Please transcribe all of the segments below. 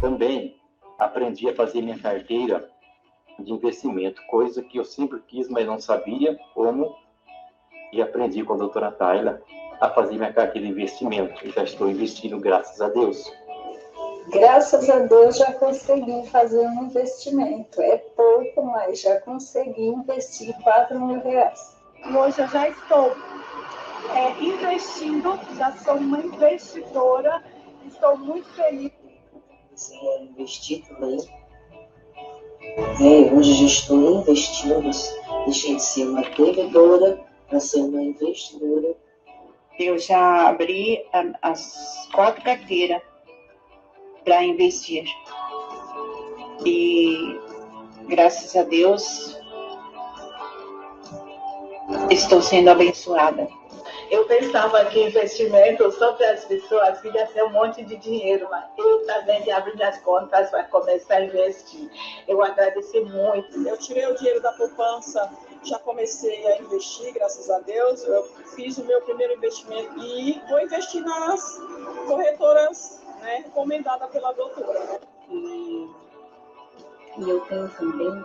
Também aprendi a fazer minha carteira de investimento, coisa que eu sempre quis, mas não sabia como, e aprendi com a doutora Tayla a fazer minha carteira de investimento, e já estou investindo, graças a Deus. Graças a Deus já consegui fazer um investimento, é pouco, mas já consegui investir R$4.000. E hoje eu já estou investindo, já sou uma investidora, estou muito feliz. Comecei a investir também. Hoje já estou investindo, deixei de ser uma devedora para ser uma investidora. Eu já abri as 4 carteiras para investir. E graças a Deus estou sendo abençoada. Eu pensava que investimento só para as pessoas ia ser um monte de dinheiro, mas eu também abri minhas contas para começar a investir. Eu agradeci muito. Eu tirei o dinheiro da poupança, já comecei a investir, graças a Deus. Eu fiz o meu primeiro investimento e vou investir nas corretoras, né, recomendadas pela doutora. Né? E eu tenho também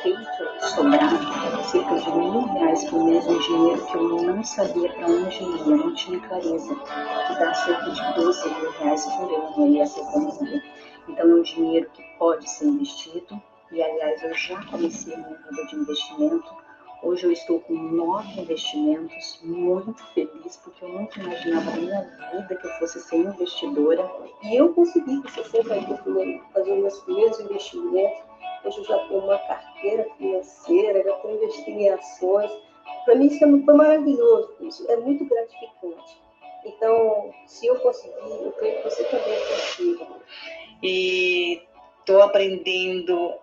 feito sobrar cerca de R$1.000 por mês, um dinheiro que eu não sabia para onde ia, não tinha clareza, que dá cerca de R$12.000 por ano aí essa economia. Então é um dinheiro que pode ser investido, e aliás eu já comecei a minha vida de investimento. Hoje eu estou com 9 investimentos, muito feliz, porque eu nunca imaginava na minha vida que eu fosse ser investidora. E eu consegui, você sempre vai fazer meus primeiros investimentos. Hoje eu já tenho uma carteira financeira, já estou investindo em ações. Para mim isso foi maravilhoso, isso é muito gratificante. Então, se eu conseguir, eu creio que você também consiga. E estou aprendendo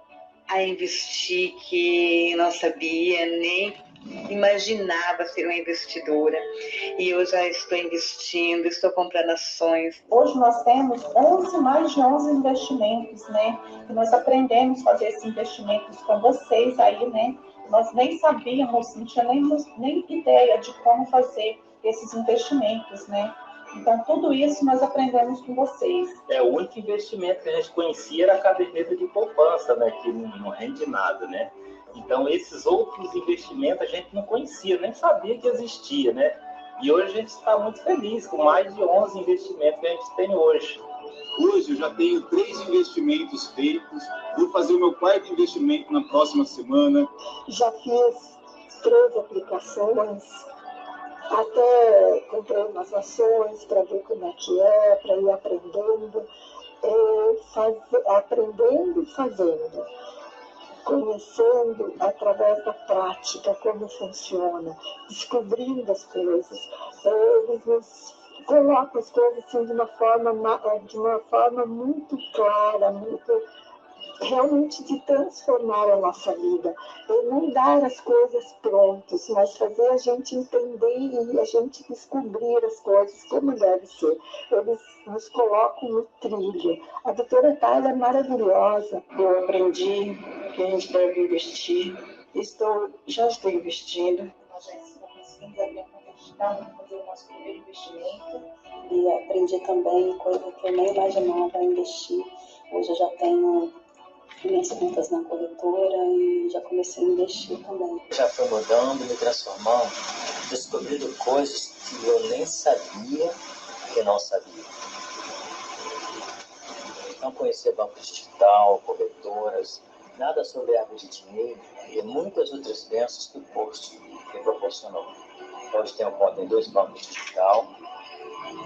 a investir, que não sabia, nem imaginava ser uma investidora. E eu já estou investindo, estou comprando ações. Hoje nós temos mais de 11 investimentos, né? E nós aprendemos a fazer esses investimentos com vocês aí, né? Nós nem sabíamos, não tinha nem ideia de como fazer esses investimentos, né? Então, tudo isso nós aprendemos com vocês. O único investimento que a gente conhecia era a caderneta de poupança, né? Que não rende nada, né? Então, esses outros investimentos a gente não conhecia, nem sabia que existia, né? E hoje a gente está muito feliz com mais de 11 investimentos que a gente tem hoje. Hoje eu já tenho 3 investimentos feitos, vou fazer o meu 4º investimento na próxima semana. Já fiz 3 aplicações, até comprei umas ações para ver como é que é, para ir aprendendo, aprendendo e fazendo, conhecendo através da prática como funciona, descobrindo as coisas. Eles nos colocam as coisas assim, de uma forma muito clara, realmente de transformar a nossa vida, e não dar as coisas prontas, mas fazer a gente entender e a gente descobrir as coisas como deve ser. Eles nos colocam no trilho. A doutora Tayla é maravilhosa. Eu aprendi que a gente deve investir, já estou investindo. Nós já conseguimos abrir a conta digital para fazer o nosso primeiro investimento, e aprendi também coisa que eu nem imaginava investir. Hoje eu já tenho minhas contas na corretora e já comecei a investir também. Já fui mudando, me transformando, descobrindo coisas que eu nem sabia que não sabia. Não conhecia banco digital, corretoras, nada sobre água de dinheiro e muitas outras bênçãos que o post me proporcionou. Hoje tenho conta em 2 bancos digital,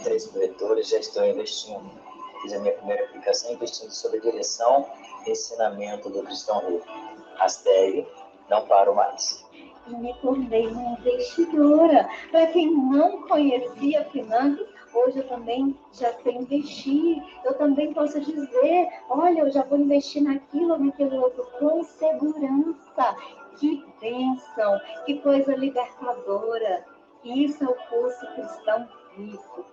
3 corretoras, já estou investindo. Fiz a minha primeira aplicação investindo sobre direção e ensinamento do Cristão Rico. Hashtag não paro mais. E me tornei uma investidora. Para quem não conhecia finanças, hoje eu também já sei investir. Eu também posso dizer, olha, eu já vou investir naquilo ou naquele outro com segurança. Que bênção, que coisa libertadora. Isso é o curso Cristão Rico.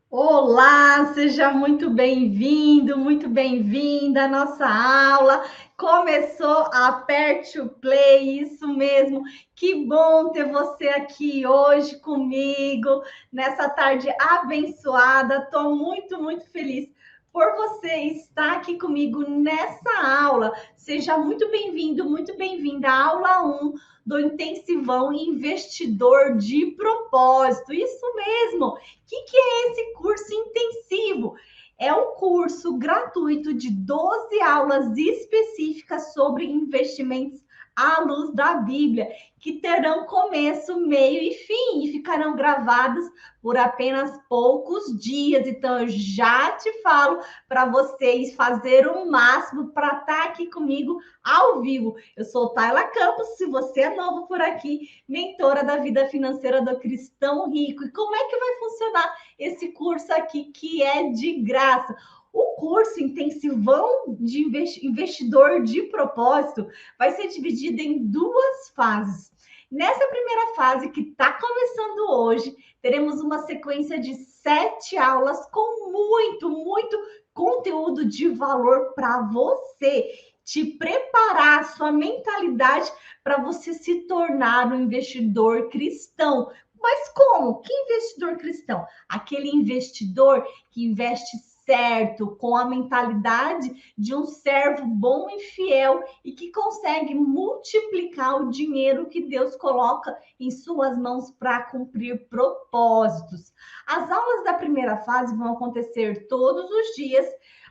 Olá! Olá, seja muito bem-vindo, muito bem-vinda à nossa aula. Começou, aperte o play, isso mesmo. Que bom ter você aqui hoje comigo, nessa tarde abençoada. Estou muito, muito feliz por você estar aqui comigo nessa aula. Seja muito bem-vindo, muito bem-vinda à aula 1 do Intensivão Investidor de Propósito. Isso mesmo. O que é esse curso intensivo? É um curso gratuito de 12 aulas específicas sobre investimentos à luz da Bíblia, que terão começo, meio e fim, e ficarão gravados por apenas poucos dias. Então, eu já te falo para vocês fazer o máximo para estar aqui comigo ao vivo. Eu sou Tayla Campos, se você é novo por aqui, mentora da vida financeira do Cristão Rico. E como é que vai funcionar esse curso aqui, que é de graça? O curso Intensivão de Investidor de Propósito vai ser dividido em 2 fases. Nessa primeira fase, que está começando hoje, teremos uma sequência de 7 aulas com muito, muito conteúdo de valor para você, te preparar a sua mentalidade para você se tornar um investidor cristão. Mas como? Que investidor cristão? Aquele investidor que investe certo, com a mentalidade de um servo bom e fiel e que consegue multiplicar o dinheiro que Deus coloca em suas mãos para cumprir propósitos. As aulas da primeira fase vão acontecer todos os dias,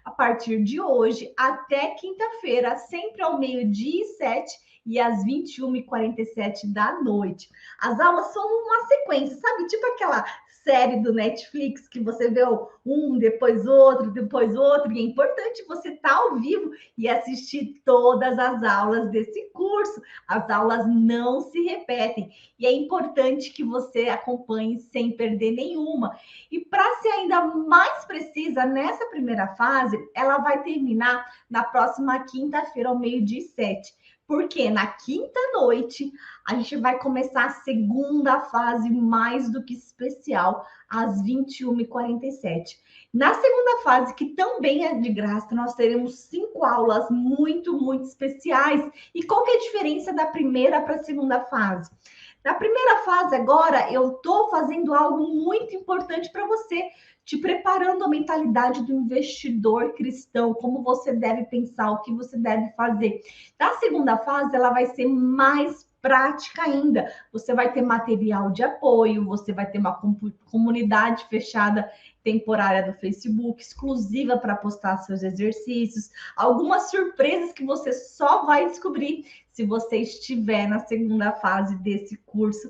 a partir de hoje até quinta-feira, sempre ao 12h07 e às 21h47 da noite. As aulas são uma sequência, sabe? Tipo aquela série do Netflix que você vê um, depois outro, e é importante você estar ao vivo e assistir todas as aulas desse curso. As aulas não se repetem e é importante que você acompanhe sem perder nenhuma. E para ser ainda mais precisa, nessa primeira fase, ela vai terminar na próxima quinta-feira, ao 12h07. Porque na quinta noite a gente vai começar a segunda fase mais do que especial, às 21h47. Na segunda fase, que também é de graça, nós teremos 5 aulas muito, muito especiais. E qual que é a diferença da primeira para a segunda fase? Na primeira fase, agora, eu estou fazendo algo muito importante para você, te preparando a mentalidade do investidor cristão, como você deve pensar, o que você deve fazer. Na segunda fase, ela vai ser mais prática ainda. Você vai ter material de apoio, você vai ter uma comunidade fechada temporária do Facebook, exclusiva para postar seus exercícios, algumas surpresas que você só vai descobrir se você estiver na segunda fase desse curso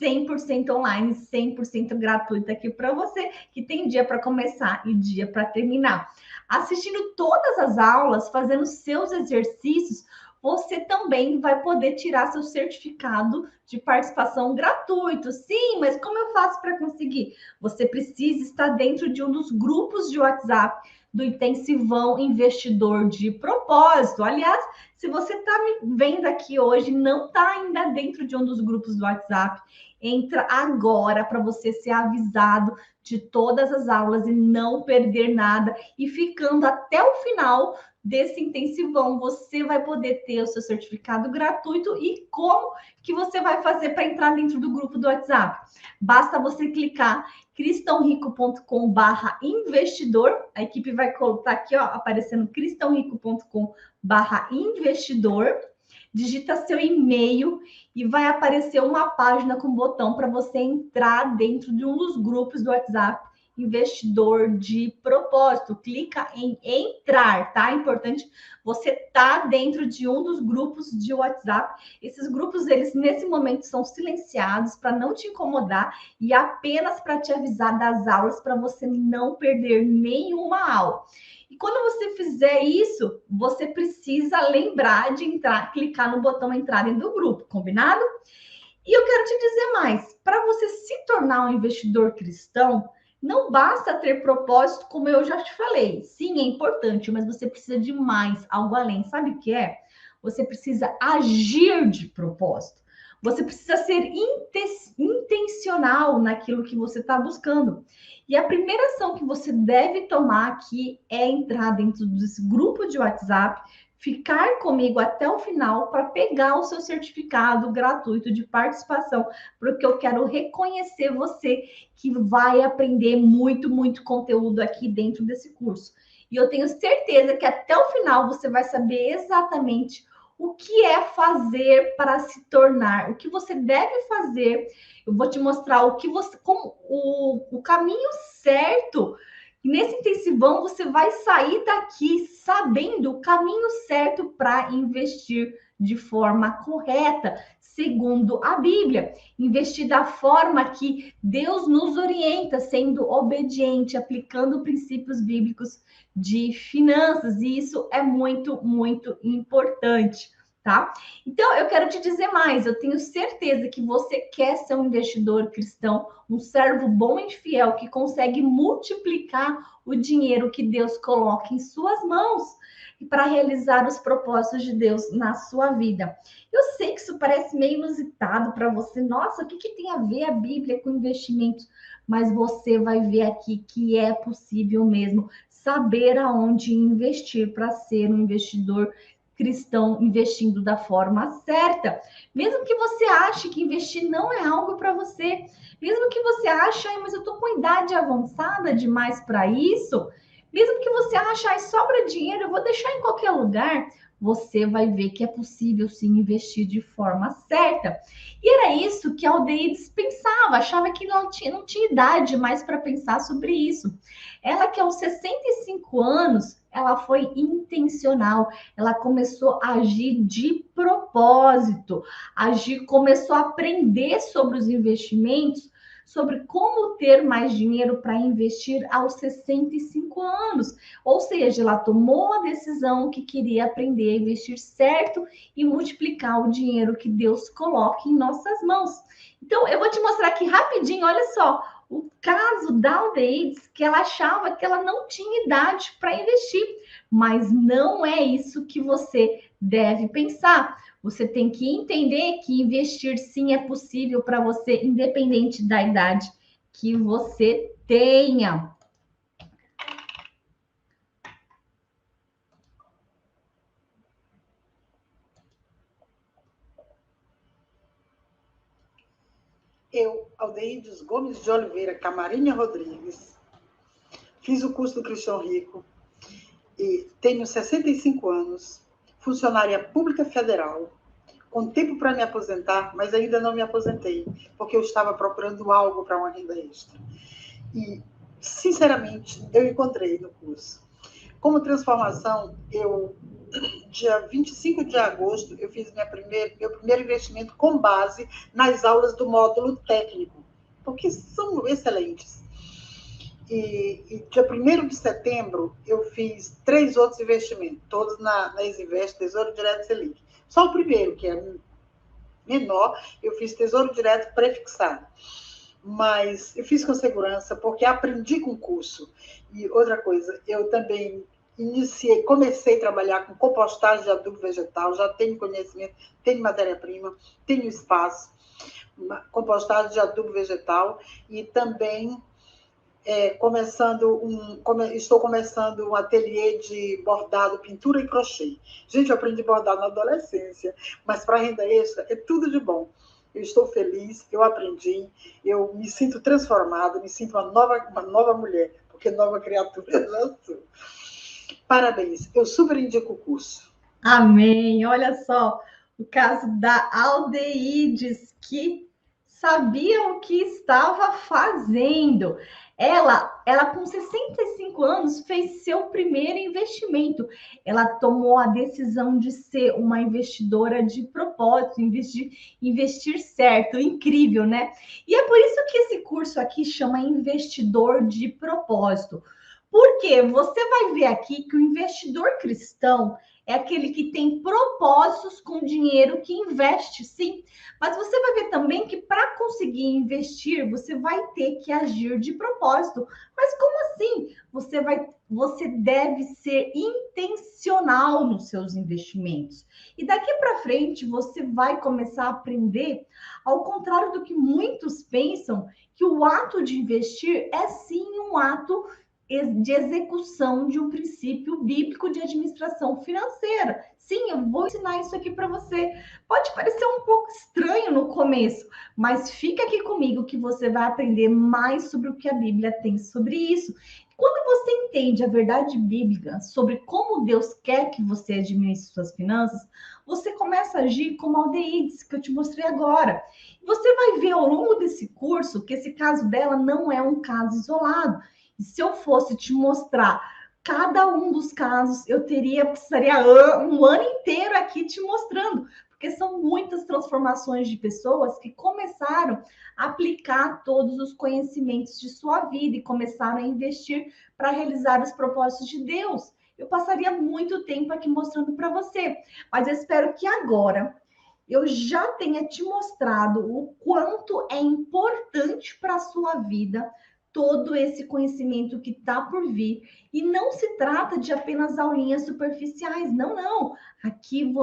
100% online, 100% gratuito aqui para você, que tem dia para começar e dia para terminar. Assistindo todas as aulas, fazendo seus exercícios, você também vai poder tirar seu certificado de participação gratuito. Sim, mas como eu faço para conseguir? Você precisa estar dentro de um dos grupos de WhatsApp do Intensivão Investidor de Propósito. Aliás, se você está me vendo aqui hoje, não está ainda dentro de um dos grupos do WhatsApp, entra agora para você ser avisado de todas as aulas e não perder nada. E ficando até o final desse intensivão, você vai poder ter o seu certificado gratuito. E como que você vai fazer para entrar dentro do grupo do WhatsApp? Basta você clicar cristãorico.com/investidor. A equipe vai colocar aqui, ó, aparecendo cristãorico.com/investidor. Digita seu e-mail e vai aparecer uma página com um botão para você entrar dentro de um dos grupos do WhatsApp Investidor de Propósito. Clica em entrar, tá? É importante você estar dentro de um dos grupos de WhatsApp. Esses grupos, eles nesse momento são silenciados para não te incomodar e apenas para te avisar das aulas, para você não perder nenhuma aula. E quando você fizer isso, você precisa lembrar de entrar, clicar no botão entrar dentro do grupo, combinado? E eu quero te dizer mais, para você se tornar um investidor cristão, não basta ter propósito, como eu já te falei. Sim, é importante, mas você precisa de mais, algo além. Sabe o que é? Você precisa agir de propósito. Você precisa ser intencional naquilo que você está buscando. E a primeira ação que você deve tomar aqui é entrar dentro desse grupo de WhatsApp, ficar comigo até o final para pegar o seu certificado gratuito de participação, porque eu quero reconhecer você que vai aprender muito, muito conteúdo aqui dentro desse curso. E eu tenho certeza que até o final você vai saber exatamente o que é fazer para se tornar, o que você deve fazer. Eu vou te mostrar o que você, como o caminho certo. E nesse intensivão você vai sair daqui sabendo o caminho certo para investir de forma correta, segundo a Bíblia. Investir da forma que Deus nos orienta, sendo obediente, aplicando princípios bíblicos de finanças. E isso é muito, muito importante, tá? Então, eu quero te dizer mais. Eu tenho certeza que você quer ser um investidor cristão, um servo bom e fiel que consegue multiplicar o dinheiro que Deus coloca em suas mãos para realizar os propósitos de Deus na sua vida. Eu sei que isso parece meio inusitado para você. Nossa, o que tem a ver a Bíblia com investimentos? Mas você vai ver aqui que é possível mesmo saber aonde investir para ser um investidor cristão, investindo da forma certa. Mesmo que você ache que investir não é algo para você, mesmo que você ache, mas eu estou com idade avançada demais para isso, mesmo que você ache, sobra dinheiro, eu vou deixar em qualquer lugar, você vai ver que é possível sim investir de forma certa. E era isso que a Aldeídes pensava, achava que não tinha idade mais para pensar sobre isso. Ela que aos 65 anos, ela foi intencional, ela começou a agir de propósito, começou a aprender sobre os investimentos, sobre como ter mais dinheiro para investir aos 65 anos. Ou seja, ela tomou a decisão que queria aprender a investir certo e multiplicar o dinheiro que Deus coloca em nossas mãos. Então, eu vou te mostrar aqui rapidinho, olha só, o caso da Aldeídes, que ela achava que ela não tinha idade para investir, mas não é isso que você deve pensar. Você tem que entender que investir sim é possível para você, independente da idade que você tenha. Eu, Aldeídes Gomes de Oliveira Camarinha Rodrigues, fiz o curso do Cristão Rico e tenho 65 anos, funcionária pública federal, com tempo para me aposentar, mas ainda não me aposentei, porque eu estava procurando algo para uma renda extra. E, sinceramente, eu encontrei no curso. Como transformação, dia 25 de agosto, eu fiz meu primeiro investimento com base nas aulas do módulo técnico, porque são excelentes. E dia 1º de setembro, eu fiz 3 outros investimentos, todos na Isinvest, Tesouro Direto Selic. Só o primeiro, que é menor, eu fiz Tesouro Direto prefixado. Mas eu fiz com segurança, porque aprendi com o curso. E outra coisa, eu também comecei a trabalhar com compostagem de adubo vegetal, já tenho conhecimento, tenho matéria-prima, tenho espaço, compostagem de adubo vegetal, e também estou começando um ateliê de bordado, pintura e crochê. Gente, eu aprendi bordado na adolescência, mas para renda extra é tudo de bom. Eu estou feliz, eu aprendi, eu me sinto transformada, me sinto uma nova mulher, porque nova criatura eu já sou. Parabéns, eu super indico o curso. Amém. Olha só, o caso da Aldeídes, que sabia o que estava fazendo. Ela com 65 anos fez seu primeiro investimento. Ela tomou a decisão de ser uma investidora de propósito, investir certo. Incrível, né? E é por isso que esse curso aqui chama Investidor de Propósito. Porque você vai ver aqui que o investidor cristão, é aquele que tem propósitos com o dinheiro que investe, sim. Mas você vai ver também que para conseguir investir, você vai ter que agir de propósito. Mas como assim? Você deve ser intencional nos seus investimentos. E daqui para frente, você vai começar a aprender, ao contrário do que muitos pensam, que o ato de investir é sim um ato de execução de um princípio bíblico de administração financeira. Sim, eu vou ensinar isso aqui para você. Pode parecer um pouco estranho no começo, mas fica aqui comigo que você vai aprender mais sobre o que a Bíblia tem sobre isso. Quando você entende a verdade bíblica sobre como Deus quer que você administre suas finanças, você começa a agir como a Aldeides, que eu te mostrei agora. Você vai ver ao longo desse curso que esse caso dela não é um caso isolado. E se eu fosse te mostrar cada um dos casos, eu precisaria um ano inteiro aqui te mostrando, porque são muitas transformações de pessoas que começaram a aplicar todos os conhecimentos de sua vida e começaram a investir para realizar os propósitos de Deus. Eu passaria muito tempo aqui mostrando para você, mas eu espero que agora eu já tenha te mostrado o quanto é importante para a sua vida todo esse conhecimento que está por vir. E não se trata de apenas aulinhas superficiais, não. Aqui eu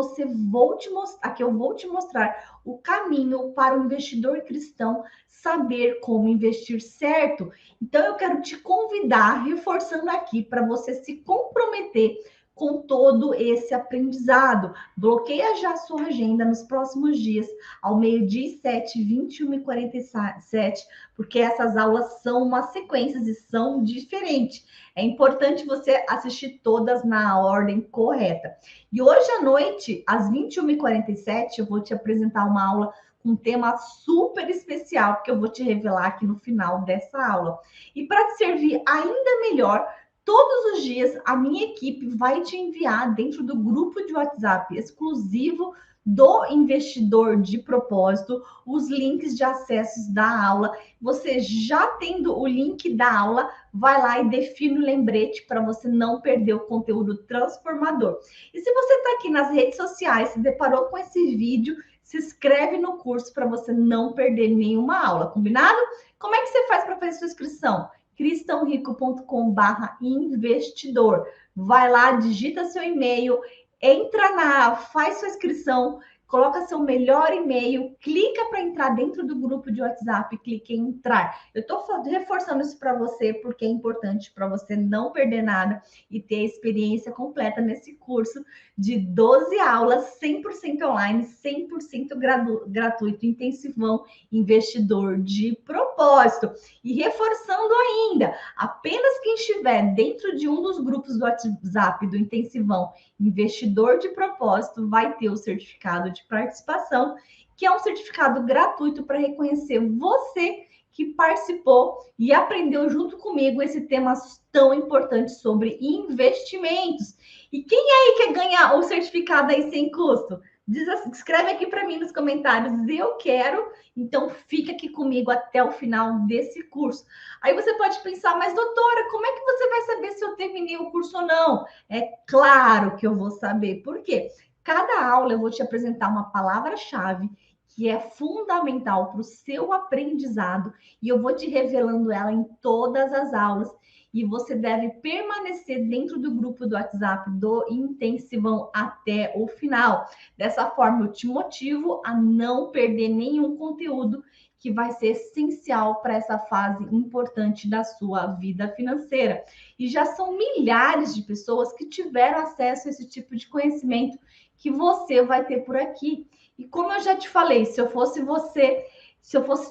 vou te mostrar o caminho para o investidor cristão saber como investir certo. Então eu quero te convidar, reforçando aqui, para você se comprometer com todo esse aprendizado. Bloqueia já a sua agenda nos próximos dias, ao 12h07, 21h47, porque essas aulas são uma sequência e são diferentes. É importante você assistir todas na ordem correta. E hoje à noite, às 21h47, eu vou te apresentar uma aula com um tema super especial, que eu vou te revelar aqui no final dessa aula. E para te servir ainda melhor, todos os dias a minha equipe vai te enviar dentro do grupo de WhatsApp exclusivo do Investidor de Propósito os links de acessos da aula. Você já tendo o link da aula, vai lá e define o lembrete para você não perder o conteúdo transformador. E se você está aqui nas redes sociais, se deparou com esse vídeo, se inscreve no curso para você não perder nenhuma aula, combinado? Como é que você faz para fazer sua inscrição? cristãorico.com/investidor. Vai lá, digita seu e-mail, faz sua inscrição, coloca seu melhor e-mail, clica para entrar dentro do grupo de WhatsApp, clique em entrar. Eu estou reforçando isso para você porque é importante para você não perder nada e ter a experiência completa nesse curso de 12 aulas, 100% online, 100% gratuito, intensivão, investidor de propósito. E reforçando ainda, apenas quem estiver dentro de um dos grupos do WhatsApp do intensivão investidor de propósito vai ter o certificado de participação, que é um certificado gratuito para reconhecer você que participou e aprendeu junto comigo esse tema tão importante sobre investimentos. E quem aí quer ganhar o certificado aí sem custo? Escreve aqui para mim nos comentários, eu quero, então fica aqui comigo até o final desse curso. Aí você pode pensar, mas doutora, como é que você vai saber se eu terminei o curso ou não? É claro que eu vou saber, por quê? Cada aula eu vou te apresentar uma palavra-chave que é fundamental para o seu aprendizado e eu vou te revelando ela em todas as aulas. E você deve permanecer dentro do grupo do WhatsApp do Intensivão até o final. Dessa forma, eu te motivo a não perder nenhum conteúdo que vai ser essencial para essa fase importante da sua vida financeira. E já são milhares de pessoas que tiveram acesso a esse tipo de conhecimento que você vai ter por aqui. E como eu já te falei, se eu fosse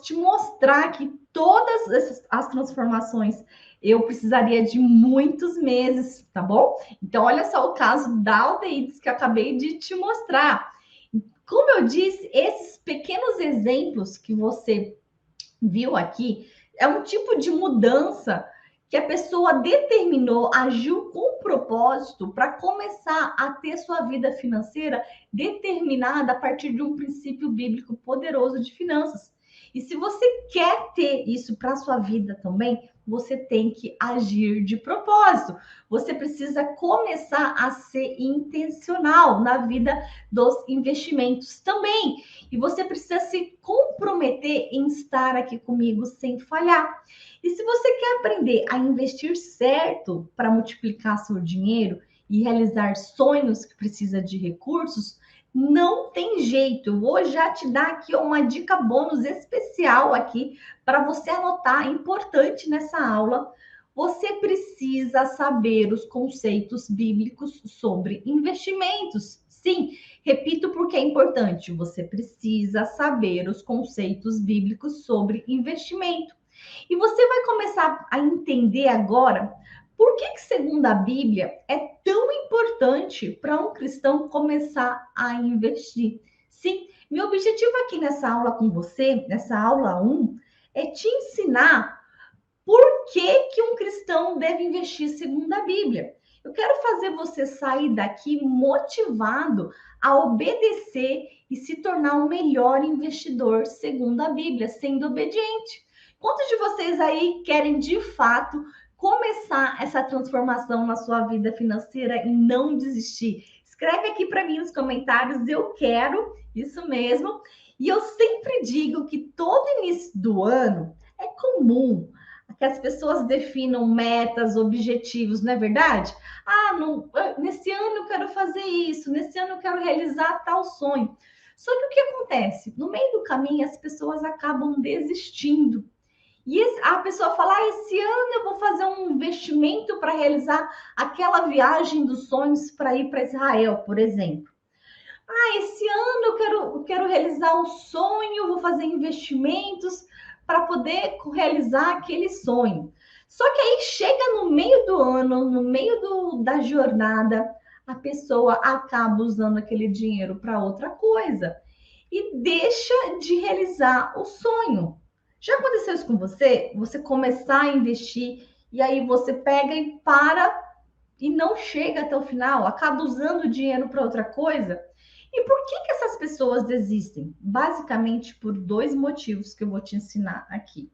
te mostrar que todas as transformações eu precisaria de muitos meses, tá bom? Então, olha só o caso da Aldeides que eu acabei de te mostrar. Como eu disse, esses pequenos exemplos que você viu aqui é um tipo de mudança que a pessoa determinou, agiu com propósito para começar a ter sua vida financeira determinada a partir de um princípio bíblico poderoso de finanças. E se você quer ter isso para a sua vida também, você tem que agir de propósito. Você precisa começar a ser intencional na vida dos investimentos também. E você precisa se comprometer em estar aqui comigo sem falhar. E se você quer aprender a investir certo para multiplicar seu dinheiro e realizar sonhos que precisa de recursos, não tem jeito. Eu vou já te dar aqui uma dica bônus especial aqui para você anotar, importante nessa aula. Você precisa saber os conceitos bíblicos sobre investimentos. Sim, repito porque é importante. Você precisa saber os conceitos bíblicos sobre investimento. E você vai começar a entender agora por que, segundo a Bíblia, é tão importante para um cristão começar a investir. Sim, meu objetivo aqui nessa aula com você, nessa aula 1, é te ensinar por que um cristão deve investir segundo a Bíblia. Eu quero fazer você sair daqui motivado a obedecer e se tornar um melhor investidor segundo a Bíblia, sendo obediente. Quantos de vocês aí querem, de fato, começar essa transformação na sua vida financeira e não desistir? Escreve aqui para mim nos comentários, eu quero, isso mesmo. E eu sempre digo que todo início do ano é comum que as pessoas definam metas, objetivos, não é verdade? Nesse ano eu quero fazer isso, nesse ano eu quero realizar tal sonho. Só que o que acontece? No meio do caminho, as pessoas acabam desistindo. E a pessoa fala, esse ano eu vou fazer um investimento para realizar aquela viagem dos sonhos para ir para Israel, por exemplo. Esse ano eu quero realizar um sonho, vou fazer investimentos para poder realizar aquele sonho. Só que aí chega no meio do ano, no meio da jornada, a pessoa acaba usando aquele dinheiro para outra coisa e deixa de realizar o sonho. Já aconteceu isso com você? Você começar a investir e aí você pega e para e não chega até o final, acaba usando o dinheiro para outra coisa. E por que essas pessoas desistem? Basicamente por 2 motivos que eu vou te ensinar aqui.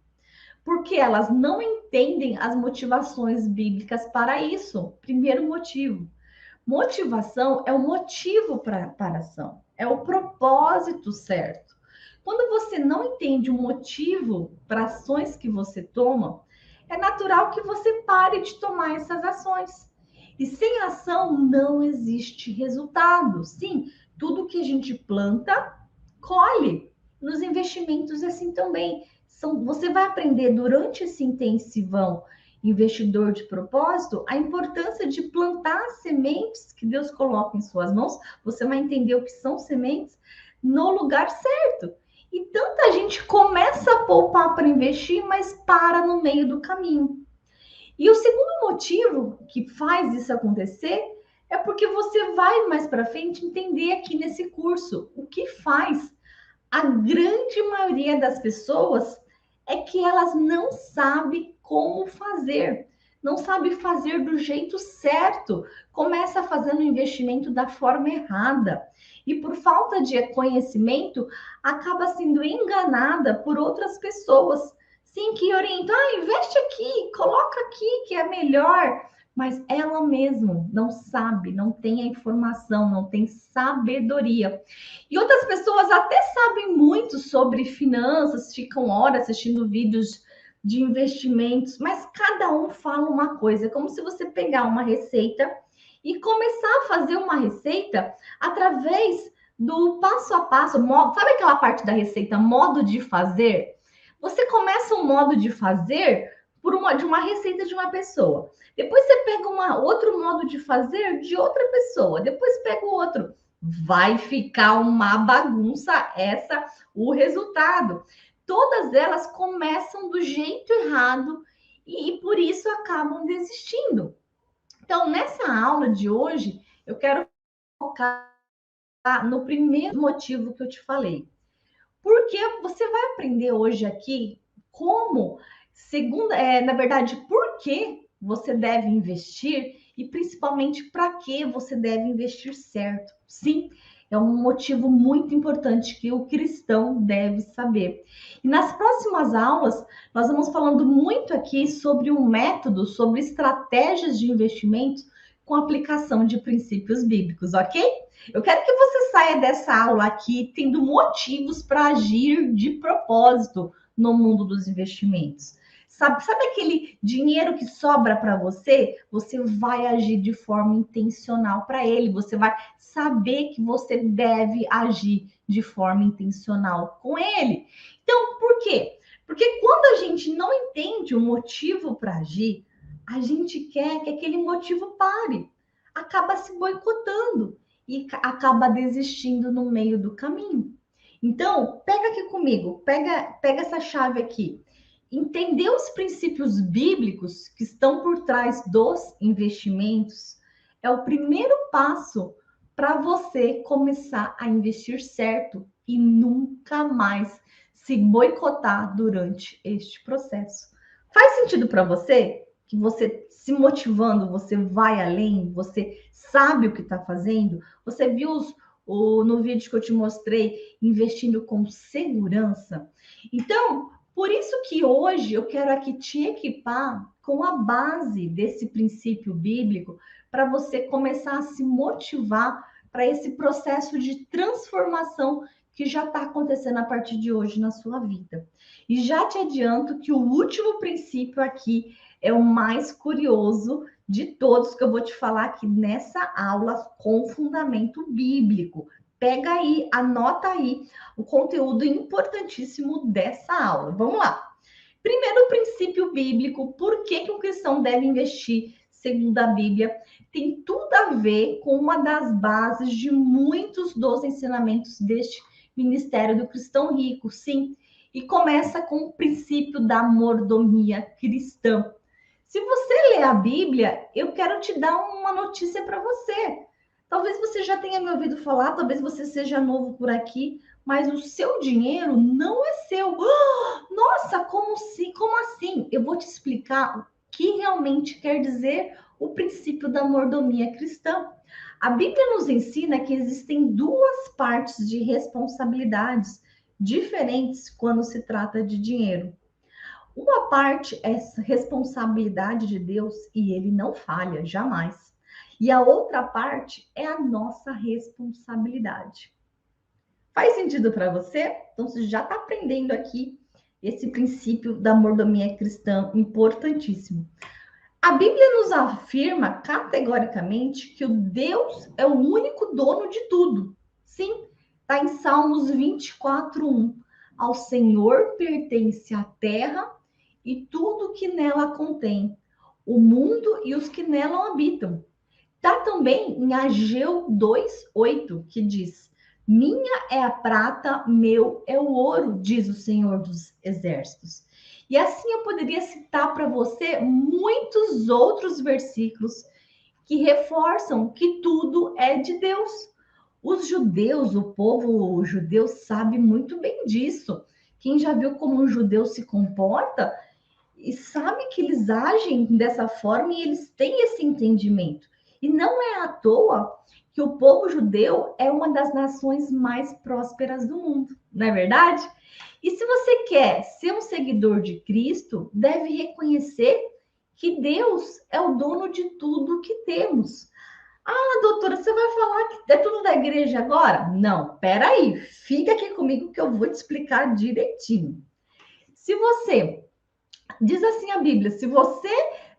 Porque elas não entendem as motivações bíblicas para isso. Primeiro motivo. Motivação é o motivo para a ação, é o propósito certo. Quando você não entende o motivo para ações que você toma, é natural que você pare de tomar essas ações. E sem ação não existe resultado. Sim, tudo que a gente planta, colhe. Nos investimentos é assim também. Você vai aprender durante esse intensivão investidor de propósito a importância de plantar sementes que Deus coloca em suas mãos. Você vai entender o que são sementes no lugar certo. E tanta gente começa a poupar para investir, mas para no meio do caminho. E o segundo motivo que faz isso acontecer é porque você vai mais para frente entender aqui nesse curso o que faz a grande maioria das pessoas é que elas não sabem como fazer, não sabe fazer do jeito certo, começa fazendo o investimento da forma errada e por falta de conhecimento acaba sendo enganada por outras pessoas, sim, que orientam, investe aqui, coloca aqui que é melhor, mas ela mesma não sabe, não tem a informação, não tem sabedoria. E outras pessoas até sabem muito sobre finanças, ficam horas assistindo vídeos de investimentos, mas cada um fala uma coisa. É como se você pegar uma receita e começar a fazer uma receita através do passo a passo. Sabe aquela parte da receita, modo de fazer? Você começa um modo de fazer de uma receita de uma pessoa. Depois você pega outro modo de fazer de outra pessoa. Depois pega o outro. Vai ficar uma bagunça o resultado. Todas elas começam do jeito errado e por isso acabam desistindo. Então, nessa aula de hoje, eu quero focar no primeiro motivo que eu te falei. Porque você vai aprender hoje aqui como, na verdade, por que você deve investir e principalmente para que você deve investir certo. Sim, É um motivo muito importante que o cristão deve saber. E nas próximas aulas, nós vamos falando muito aqui sobre um método, sobre estratégias de investimentos com aplicação de princípios bíblicos, ok? Eu quero que você saia dessa aula aqui tendo motivos para agir de propósito no mundo dos investimentos. Sabe aquele dinheiro que sobra para você? Você vai agir de forma intencional para ele. Você vai saber que você deve agir de forma intencional com ele. Então, por quê? Porque quando a gente não entende o motivo para agir, a gente quer que aquele motivo pare, acaba se boicotando e acaba desistindo no meio do caminho. Então, pega aqui comigo, pega essa chave aqui. Entender os princípios bíblicos que estão por trás dos investimentos é o primeiro passo para você começar a investir certo e nunca mais se boicotar durante este processo. Faz sentido para você? Que você se motivando, você vai além, você sabe o que está fazendo? Você viu no vídeo que eu te mostrei, investindo com segurança? Então, por isso que hoje eu quero aqui te equipar com a base desse princípio bíblico para você começar a se motivar para esse processo de transformação que já está acontecendo a partir de hoje na sua vida. E já te adianto que o último princípio aqui é o mais curioso de todos que eu vou te falar aqui nessa aula com fundamento bíblico. Pega aí, anota aí o conteúdo importantíssimo dessa aula. Vamos lá. Primeiro princípio bíblico, por que um cristão deve investir segundo a Bíblia? Tem tudo a ver com uma das bases de muitos dos ensinamentos deste ministério do cristão rico, sim. E começa com o princípio da mordomia cristã. Se você lê a Bíblia, eu quero te dar uma notícia para você. Talvez você já tenha me ouvido falar, talvez você seja novo por aqui, mas o seu dinheiro não é seu. Nossa, como assim? Eu vou te explicar o que realmente quer dizer o princípio da mordomia cristã. A Bíblia nos ensina que existem duas partes de responsabilidades diferentes quando se trata de dinheiro. Uma parte é responsabilidade de Deus e ele não falha, jamais. E a outra parte é a nossa responsabilidade. Faz sentido para você? Então, você já está aprendendo aqui esse princípio da mordomia cristã importantíssimo. A Bíblia nos afirma categoricamente que o Deus é o único dono de tudo. Sim, está em Salmos 24:1. Ao Senhor pertence a terra e tudo que nela contém, o mundo e os que nela habitam. Está também em Ageu 2:8, que diz: minha é a prata, meu é o ouro, diz o Senhor dos Exércitos. E assim eu poderia citar para você muitos outros versículos que reforçam que tudo é de Deus. Os judeus, o povo judeu sabe muito bem disso. Quem já viu como um judeu se comporta e sabe que eles agem dessa forma e eles têm esse entendimento. E não é à toa que o povo judeu é uma das nações mais prósperas do mundo, não é verdade? E se você quer ser um seguidor de Cristo, deve reconhecer que Deus é o dono de tudo que temos. Ah, doutora, você vai falar que é tudo da igreja agora? Não, peraí, fica aqui comigo que eu vou te explicar direitinho. Se você, diz assim a Bíblia, se você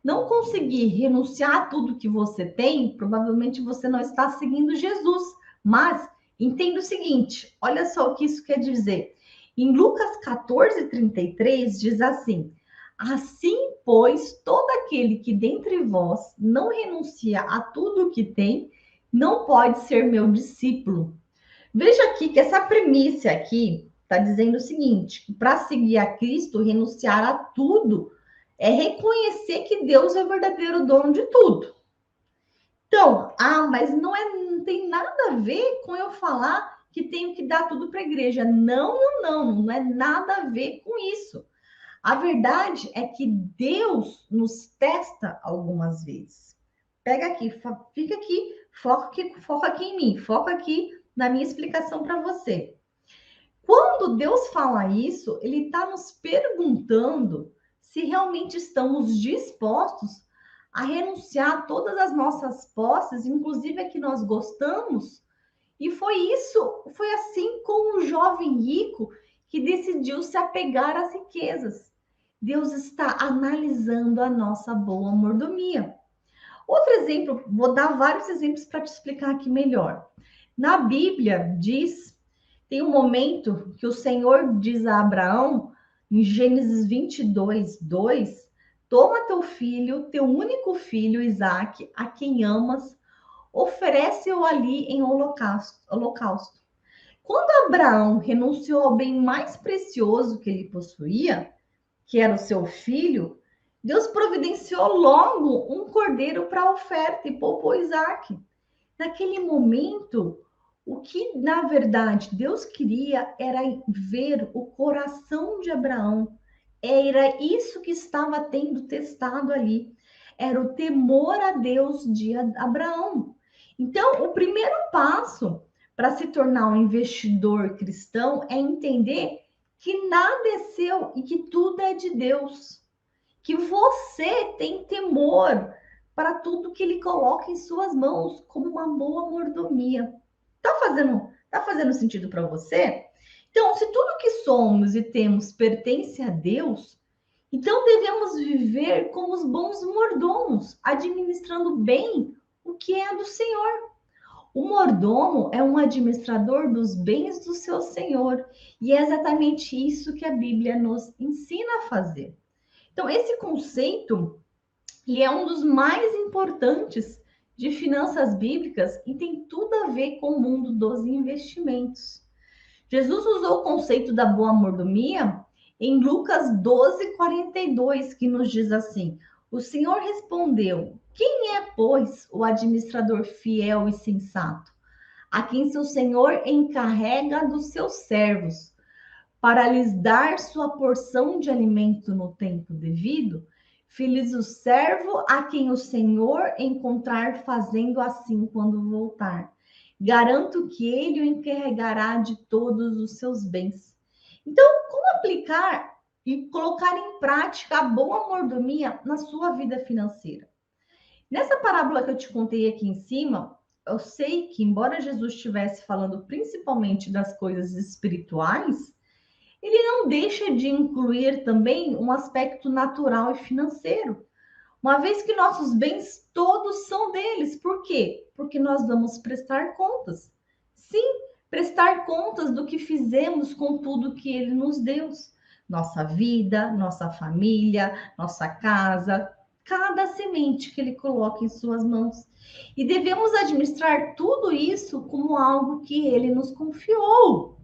não conseguir renunciar a tudo que você tem, provavelmente você não está seguindo Jesus. Mas entenda o seguinte, olha só o que isso quer dizer. Em Lucas 14:33 diz assim: assim, pois, todo aquele que dentre vós não renuncia a tudo o que tem, não pode ser meu discípulo. Veja aqui que essa premissa aqui está dizendo o seguinte, que para seguir a Cristo, renunciar a tudo é reconhecer que Deus é o verdadeiro dono de tudo. Então, mas não tem nada a ver com eu falar que tenho que dar tudo para a igreja. Não é nada a ver com isso. A verdade é que Deus nos testa algumas vezes. Pega aqui, fica aqui, foca aqui em mim, foca aqui na minha explicação para você. Quando Deus fala isso, ele está nos perguntando se realmente estamos dispostos a renunciar a todas as nossas posses, inclusive a que nós gostamos. E foi assim com o jovem rico que decidiu se apegar às riquezas. Deus está analisando a nossa boa mordomia. Outro exemplo, vou dar vários exemplos para te explicar aqui melhor. Na Bíblia tem um momento que o Senhor diz a Abraão, em Gênesis 22, 2, toma teu filho, teu único filho, Isaque, a quem amas, oferece-o ali em holocausto. Quando Abraão renunciou ao bem mais precioso que ele possuía, que era o seu filho, Deus providenciou logo um cordeiro para a oferta e poupou Isaque. Naquele momento, o que, na verdade, Deus queria era ver o coração de Abraão. Era isso que estava tendo testado ali. Era o temor a Deus de Abraão. Então, o primeiro passo para se tornar um investidor cristão é entender que nada é seu e que tudo é de Deus. Que você tem temor para tudo que ele coloca em suas mãos, como uma boa mordomia. Tá fazendo sentido para você? Então, se tudo que somos e temos pertence a Deus, então devemos viver como os bons mordomos, administrando bem o que é do Senhor. O mordomo é um administrador dos bens do seu Senhor, e é exatamente isso que a Bíblia nos ensina a fazer. Então, esse conceito ele é um dos mais importantes de finanças bíblicas e tem tudo a ver com o mundo dos investimentos. Jesus usou o conceito da boa mordomia em Lucas 12:42, que nos diz assim: o Senhor respondeu: quem é, pois, o administrador fiel e sensato, a quem seu Senhor encarrega dos seus servos, para lhes dar sua porção de alimento no tempo devido? Feliz o servo a quem o Senhor encontrar fazendo assim quando voltar. Garanto que ele o encarregará de todos os seus bens. Então, como aplicar e colocar em prática a boa mordomia na sua vida financeira? Nessa parábola que eu te contei aqui em cima, eu sei que, embora Jesus estivesse falando principalmente das coisas espirituais, ele não deixa de incluir também um aspecto natural e financeiro, uma vez que nossos bens todos são deles. Por quê? Porque nós vamos prestar contas. Sim, prestar contas do que fizemos com tudo que ele nos deu. Nossa vida, nossa família, nossa casa, cada semente que ele coloca em suas mãos. E devemos administrar tudo isso como algo que ele nos confiou.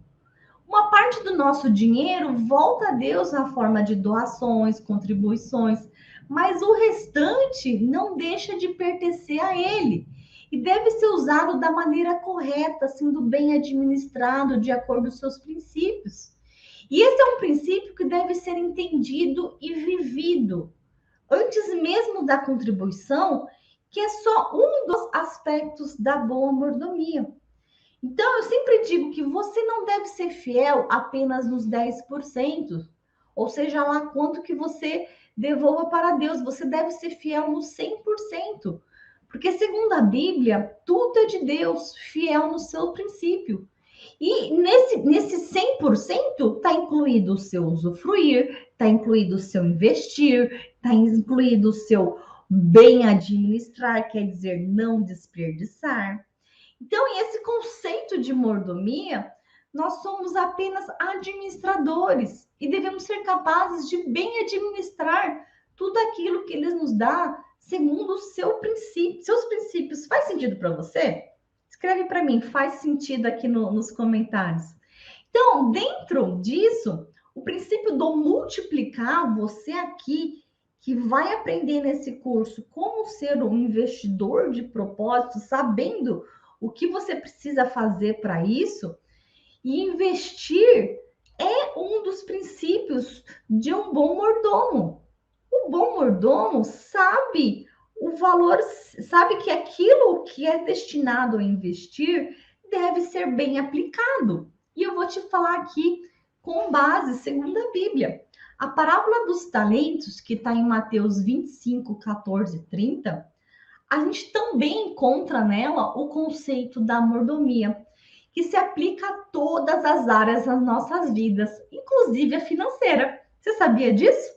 Uma parte do nosso dinheiro volta a Deus na forma de doações, contribuições, mas o restante não deixa de pertencer a Ele e deve ser usado da maneira correta, sendo bem administrado de acordo com os seus princípios. E esse é um princípio que deve ser entendido e vivido antes mesmo da contribuição, que é só um dos aspectos da boa mordomia. Então, eu sempre digo que você não deve ser fiel apenas nos 10%, ou seja lá quanto que você devolva para Deus. Você deve ser fiel no 100%, porque segundo a Bíblia, tudo é de Deus, fiel no seu princípio. E nesse 100% está incluído o seu usufruir, está incluído o seu investir, está incluído o seu bem administrar, quer dizer, não desperdiçar. Então, esse conceito de mordomia, nós somos apenas administradores e devemos ser capazes de bem administrar tudo aquilo que ele nos dá segundo o seu princípio, seus princípios. Faz sentido para você? Escreve para mim, faz sentido aqui nos comentários. Então, dentro disso, o princípio do multiplicar, você aqui que vai aprender nesse curso como ser um investidor de propósito, sabendo o que você precisa fazer para isso, e investir é um dos princípios de um bom mordomo. O bom mordomo sabe o valor, sabe que aquilo que é destinado a investir deve ser bem aplicado. E eu vou te falar aqui com base segundo a Bíblia. A parábola dos talentos, que está em Mateus 25, 14, 30, a gente também encontra nela o conceito da mordomia, que se aplica a todas as áreas das nossas vidas, inclusive a financeira. Você sabia disso?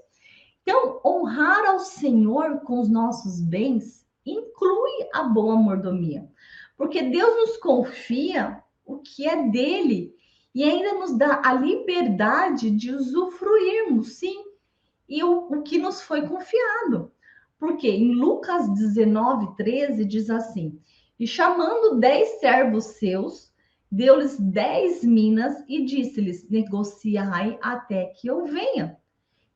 Então, honrar ao Senhor com os nossos bens inclui a boa mordomia, porque Deus nos confia o que é dele e ainda nos dá a liberdade de usufruirmos, sim, e o que nos foi confiado. Porque em Lucas 19, 13 diz assim: e chamando 10 servos seus, deu-lhes 10 minas e disse-lhes: negociai até que eu venha.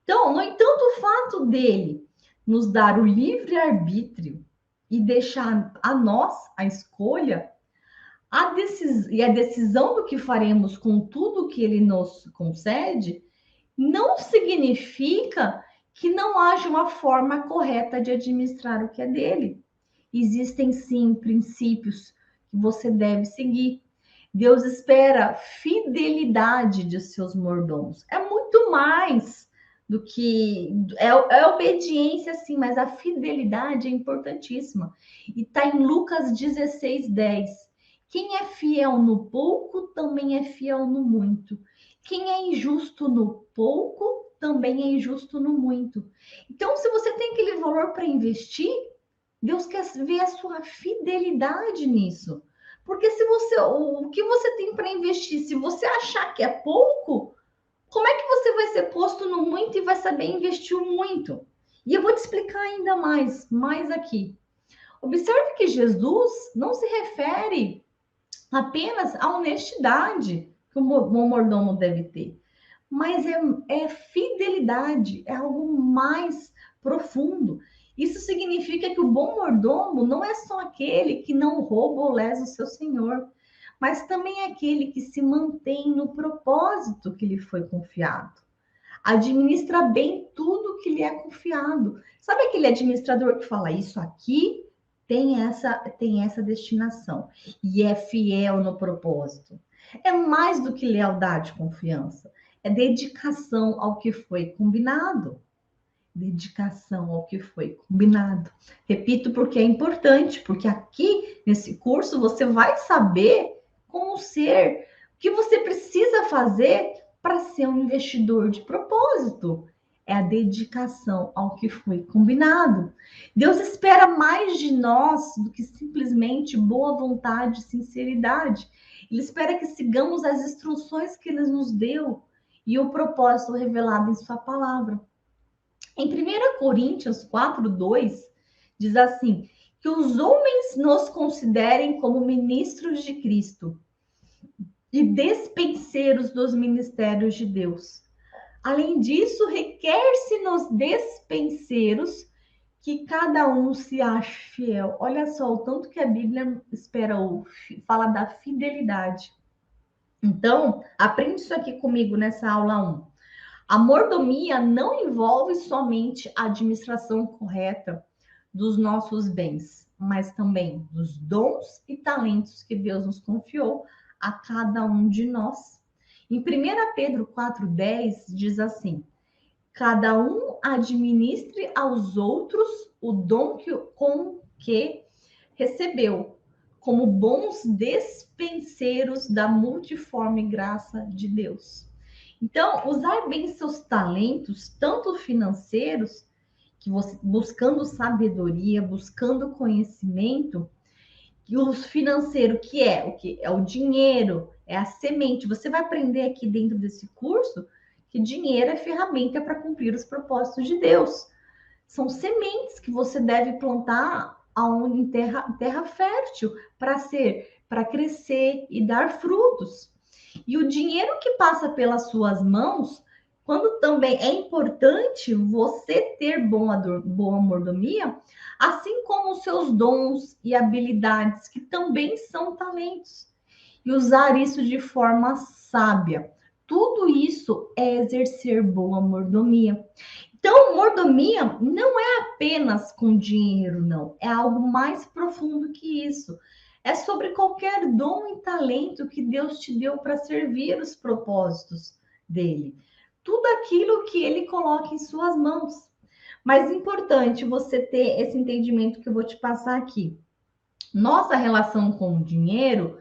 Então, no entanto, o fato dele nos dar o livre-arbítrio e deixar a nós a escolha, e a decisão do que faremos com tudo que ele nos concede, não significa que não haja uma forma correta de administrar o que é dele. Existem sim princípios que você deve seguir. Deus espera fidelidade de seus mordomos. É muito mais do que é obediência, sim, mas a fidelidade é importantíssima. E está em Lucas 16, 10. Quem é fiel no pouco, também é fiel no muito. Quem é injusto no pouco, também é injusto no muito. Então, se você tem aquele valor para investir, Deus quer ver a sua fidelidade nisso. Porque se você, o que você tem para investir, se você achar que é pouco, como é que você vai ser posto no muito e vai saber investir o muito? E eu vou te explicar ainda mais aqui. Observe que Jesus não se refere apenas à honestidade que o bom mordomo deve ter, mas é fidelidade, é algo mais profundo. Isso significa que o bom mordomo não é só aquele que não rouba ou lesa o seu senhor, mas também é aquele que se mantém no propósito que lhe foi confiado. Administra bem tudo que lhe é confiado. Sabe aquele administrador que fala isso aqui tem essa destinação e é fiel no propósito? É mais do que lealdade e confiança. É dedicação ao que foi combinado. Dedicação ao que foi combinado. Repito porque é importante, porque aqui nesse curso você vai saber como ser, o que você precisa fazer para ser um investidor de propósito. É a dedicação ao que foi combinado. Deus espera mais de nós do que simplesmente boa vontade e sinceridade. Ele espera que sigamos as instruções que ele nos deu e o propósito revelado em sua palavra. Em 1 Coríntios 4, 2, diz assim, que os homens nos considerem como ministros de Cristo e despenseiros dos ministérios de Deus. Além disso, requer-se nos despenseiros que cada um se ache fiel. Olha só, o tanto que a Bíblia fala da fidelidade. Então, aprende isso aqui comigo nessa aula 1. A mordomia não envolve somente a administração correta dos nossos bens, mas também dos dons e talentos que Deus nos confiou a cada um de nós. Em 1 Pedro 4,10 diz assim: cada um administre aos outros o dom com que recebeu, como bons despenseiros da multiforme graça de Deus. Então, usar bem seus talentos, tanto financeiros, que você buscando sabedoria, buscando conhecimento, e o financeiro, que é o que? É o dinheiro, é a semente. Você vai aprender aqui dentro desse curso que dinheiro é ferramenta para cumprir os propósitos de Deus. São sementes que você deve plantar em terra fértil para crescer e dar frutos. E o dinheiro que passa pelas suas mãos, quando também é importante você ter boa mordomia, assim como os seus dons e habilidades, que também são talentos, e usar isso de forma sábia. Tudo isso é exercer boa mordomia. Então, mordomia não é apenas com dinheiro, não. É algo mais profundo que isso. é sobre qualquer dom e talento que Deus te deu para servir os propósitos dele. Tudo aquilo que ele coloca em suas mãos. Mas é importante você ter esse entendimento que eu vou te passar aqui. Nossa relação com o dinheiro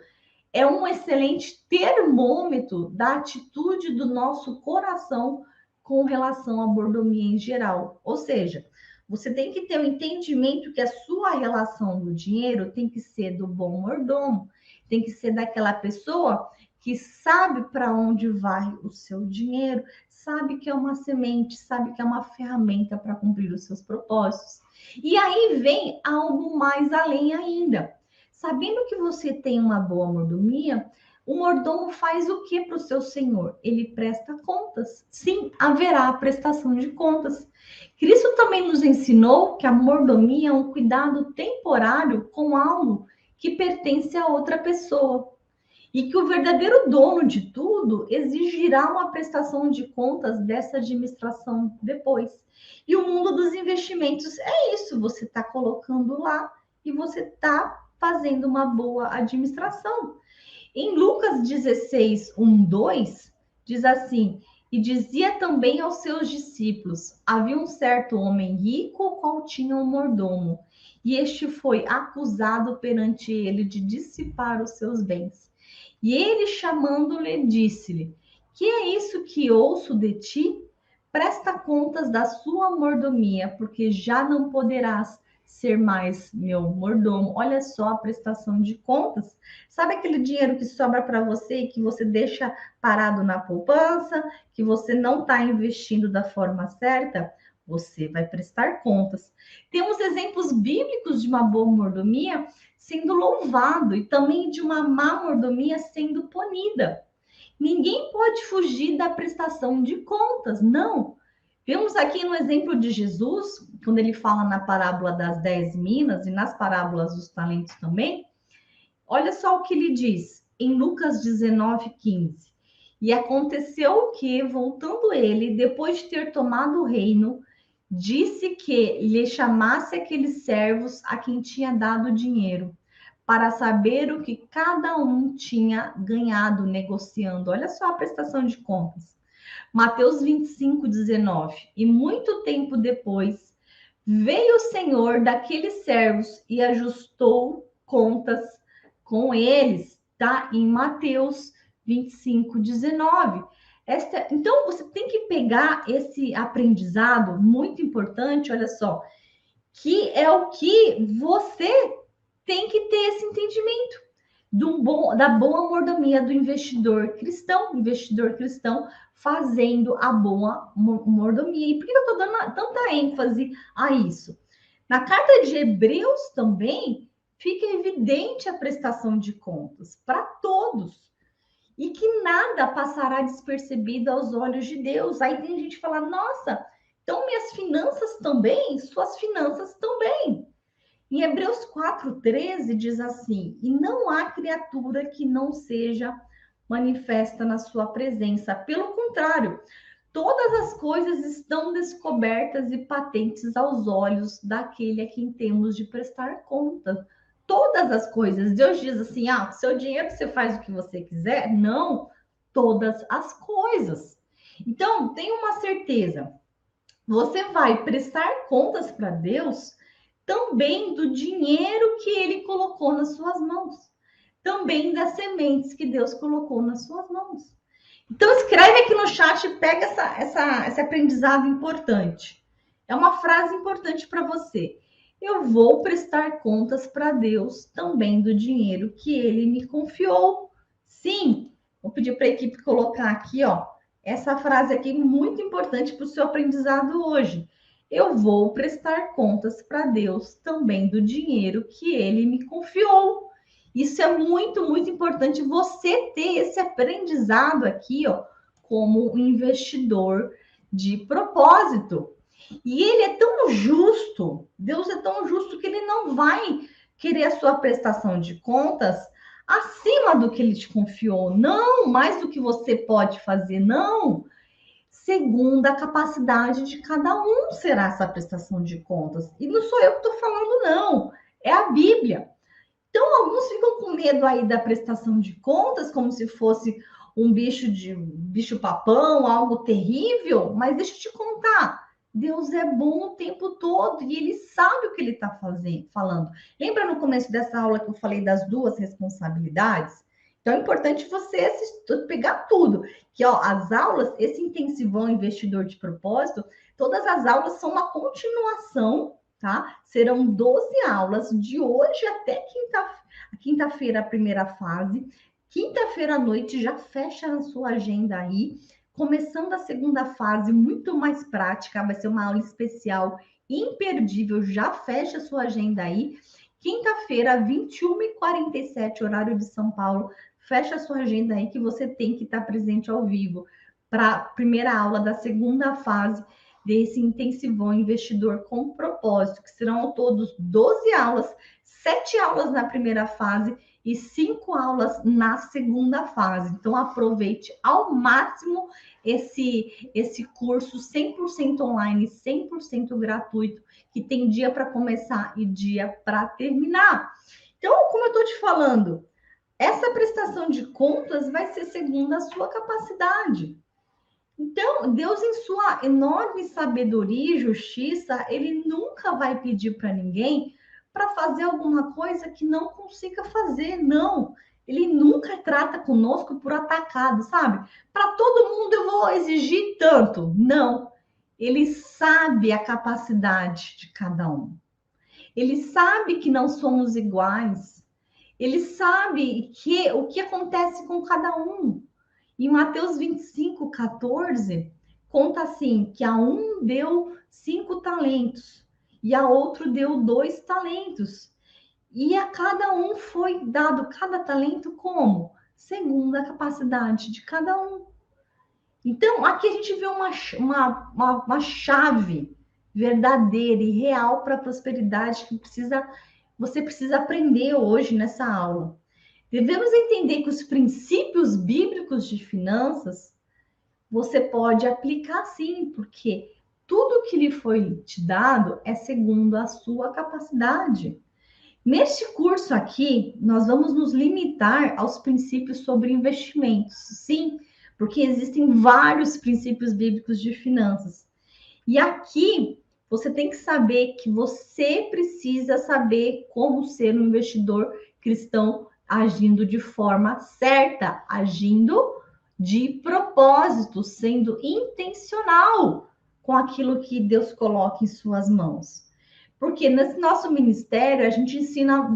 é um excelente termômetro da atitude do nosso coração com relação à mordomia em geral. Ou seja, você tem que ter o entendimento que a sua relação do dinheiro tem que ser do bom mordomo, tem que ser daquela pessoa que sabe para onde vai o seu dinheiro, sabe que é uma semente, sabe que é uma ferramenta para cumprir os seus propósitos. E aí vem algo mais além ainda. Sabendo que você tem uma boa mordomia, o mordomo faz o que para o seu senhor? Ele presta contas. Sim, haverá a prestação de contas. Cristo também nos ensinou que a mordomia é um cuidado temporário com algo que pertence a outra pessoa. E que o verdadeiro dono de tudo exigirá uma prestação de contas dessa administração depois. E o mundo dos investimentos é isso, você está colocando lá e você está fazendo uma boa administração. Em Lucas 16, 1, 2, diz assim: e dizia também aos seus discípulos, havia um certo homem rico, o qual tinha um mordomo, e este foi acusado perante ele de dissipar os seus bens. E ele, chamando-lhe, disse-lhe: que é isso que ouço de ti? Presta contas da sua mordomia, porque já não poderás ser mais meu mordomo. Olha só a prestação de contas. Sabe aquele dinheiro que sobra para você e que você deixa parado na poupança, que você não está investindo da forma certa? Você vai prestar contas. Temos exemplos bíblicos de uma boa mordomia sendo louvado e também de uma má mordomia sendo punida. Ninguém pode fugir da prestação de contas, não. Vemos aqui no exemplo de Jesus, quando ele fala na parábola das 10 minas e nas parábolas dos talentos também. Olha só o que ele diz em Lucas 19, 15. E aconteceu que, voltando ele, depois de ter tomado o reino, disse que lhe chamasse aqueles servos a quem tinha dado dinheiro, para saber o que cada um tinha ganhado negociando. Olha só a prestação de contas. Mateus 25, 19. E muito tempo depois, veio o Senhor daqueles servos e ajustou contas com eles, tá? Em Mateus 25, 19. Então, você tem que pegar esse aprendizado muito importante, olha só, que é o que você tem que ter esse entendimento da boa mordomia do investidor cristão fazendo a boa mordomia. E por que eu estou dando tanta ênfase a isso? Na carta de Hebreus também fica evidente a prestação de contas para todos. E que nada passará despercebido aos olhos de Deus. Aí tem gente que fala, nossa, então minhas finanças também, suas finanças também. Em Hebreus 4:13 diz assim: e não há criatura que não seja manifesta na sua presença. Pelo contrário, todas as coisas estão descobertas e patentes aos olhos daquele a quem temos de prestar conta. Todas as coisas. Deus diz assim, seu dinheiro você faz o que você quiser? Não, todas as coisas. Então, tenha uma certeza. Você vai prestar contas para Deus também do dinheiro que ele colocou nas suas mãos. Também das sementes que Deus colocou nas suas mãos. Então, escreve aqui no chat e pega esse aprendizado importante. É uma frase importante para você. Eu vou prestar contas para Deus também do dinheiro que ele me confiou. Sim, vou pedir para a equipe colocar aqui, essa frase aqui muito importante para o seu aprendizado hoje. Eu vou prestar contas para Deus também do dinheiro que ele me confiou. Isso é muito, muito importante você ter esse aprendizado aqui, como um investidor de propósito. E ele é tão justo, Deus é tão justo que ele não vai querer a sua prestação de contas acima do que ele te confiou. Não, mais do que você pode fazer, não. Segundo a capacidade de cada um será essa prestação de contas. E não sou eu que estou falando, não. É a Bíblia. Então, Alguns ficam com medo aí da prestação de contas, como se fosse um bicho-papão, algo terrível, mas deixa eu te contar, Deus é bom o tempo todo e ele sabe o que ele está falando. Lembra no começo dessa aula que eu falei das 2 responsabilidades? Então é importante você pegar tudo, que ó, as aulas, esse intensivão investidor de propósito, todas as aulas são uma continuação, tá? Serão 12 aulas de hoje até quinta-feira, a primeira fase. Quinta-feira à noite, já fecha na sua agenda aí. Começando a segunda fase, muito mais prática, vai ser uma aula especial, imperdível, já fecha a sua agenda aí. Quinta-feira, 21h47, horário de São Paulo, fecha a sua agenda aí que você tem que estar presente ao vivo para a primeira aula da segunda fase desse intensivão investidor com propósito, que serão ao todos 12 aulas, 7 aulas na primeira fase e 5 aulas na segunda fase. Então, aproveite ao máximo esse curso 100% online, 100% gratuito, que tem dia para começar e dia para terminar. Então, como eu estou te falando, essa prestação de contas vai ser segundo a sua capacidade. Então, Deus, em sua enorme sabedoria e justiça, ele nunca vai pedir para ninguém para fazer alguma coisa que não consiga fazer, não. Ele nunca trata conosco por atacado, sabe? Para todo mundo eu vou exigir tanto. Não. Ele sabe a capacidade de cada um. Ele sabe que não somos iguais. Ele sabe o que acontece com cada um. Em Mateus 25:14, conta assim, que a um deu 5 talentos e a outro deu 2 talentos. E a cada um foi dado cada talento como? Segundo a capacidade de cada um. Então, aqui a gente vê uma chave verdadeira e real para a prosperidade que você precisa aprender hoje nessa aula. Devemos entender que os princípios bíblicos de finanças você pode aplicar sim, porque tudo que lhe foi te dado é segundo a sua capacidade. Neste curso aqui, nós vamos nos limitar aos princípios sobre investimentos, sim, porque existem vários princípios bíblicos de finanças. E aqui você tem que saber que você precisa saber como ser um investidor cristão agindo de forma certa, agindo de propósito, sendo intencional com aquilo que Deus coloca em suas mãos. Porque nesse nosso ministério a gente ensina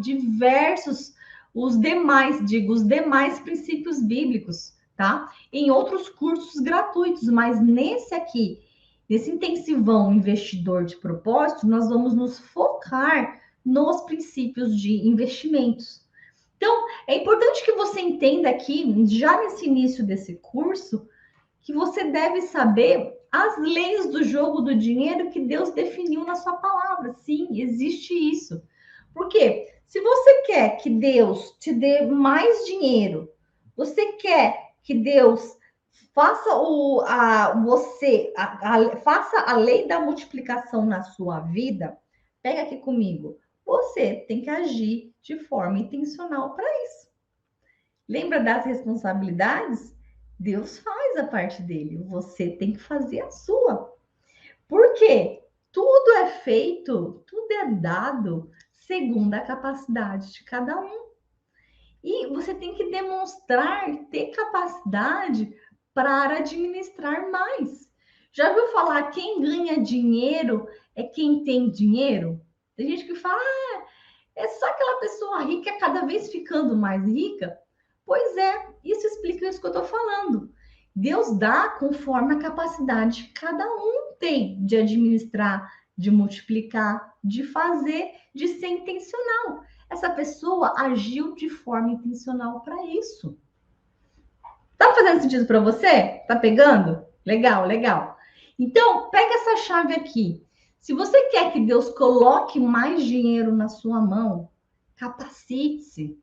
os demais princípios bíblicos, tá? Em outros cursos gratuitos, mas nesse aqui, nesse intensivão investidor de propósito, nós vamos nos focar nos princípios de investimentos. Então, é importante que você entenda aqui, já nesse início desse curso, que você deve saber as leis do jogo do dinheiro que Deus definiu na sua palavra. Sim, existe isso. Por quê? Se você quer que Deus te dê mais dinheiro, você quer que Deus faça faça a lei da multiplicação na sua vida, pega aqui comigo. Você tem que agir de forma intencional para isso. Lembra das responsabilidades? Deus faz a parte dele, você tem que fazer a sua. Por quê? Tudo é feito, tudo é dado segundo a capacidade de cada um. E você tem que demonstrar ter capacidade para administrar mais. Já ouviu falar quem ganha dinheiro é quem tem dinheiro? Tem gente que fala, é só aquela pessoa rica cada vez ficando mais rica. Pois é, isso explica isso que eu estou falando. Deus dá conforme a capacidade que cada um tem de administrar, de multiplicar, de fazer, de ser intencional. Essa pessoa agiu de forma intencional para isso. Tá fazendo sentido para você? Tá pegando? Legal, legal. Então, pega essa chave aqui. Se você quer que Deus coloque mais dinheiro na sua mão, capacite-se.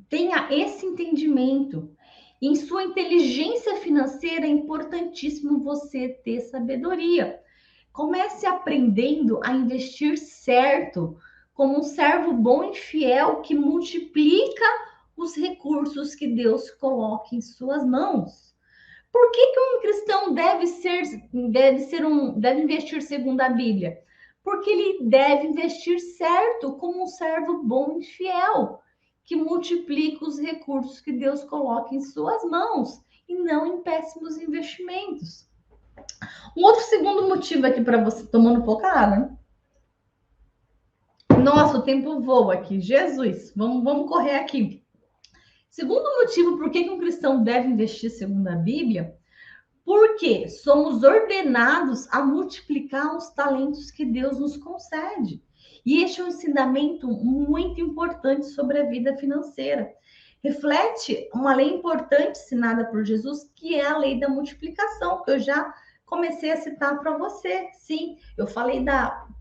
Tenha esse entendimento. Em sua inteligência financeira é importantíssimo você ter sabedoria. Comece aprendendo a investir certo, como um servo bom e fiel que multiplica os recursos que Deus coloca em suas mãos. Por que um cristão deve investir segundo a Bíblia? Porque ele deve investir certo como um servo bom e fiel, que multiplica os recursos que Deus coloca em suas mãos e não em péssimos investimentos. Um outro segundo motivo aqui para você, tomando pouca água, né? Nossa, o tempo voa aqui. Jesus, vamos correr aqui. Segundo motivo por que um cristão deve investir segundo a Bíblia, porque somos ordenados a multiplicar os talentos que Deus nos concede. E este é um ensinamento muito importante sobre a vida financeira. Reflete uma lei importante ensinada por Jesus, que é a lei da multiplicação, que eu já comecei a citar para você. Sim, eu falei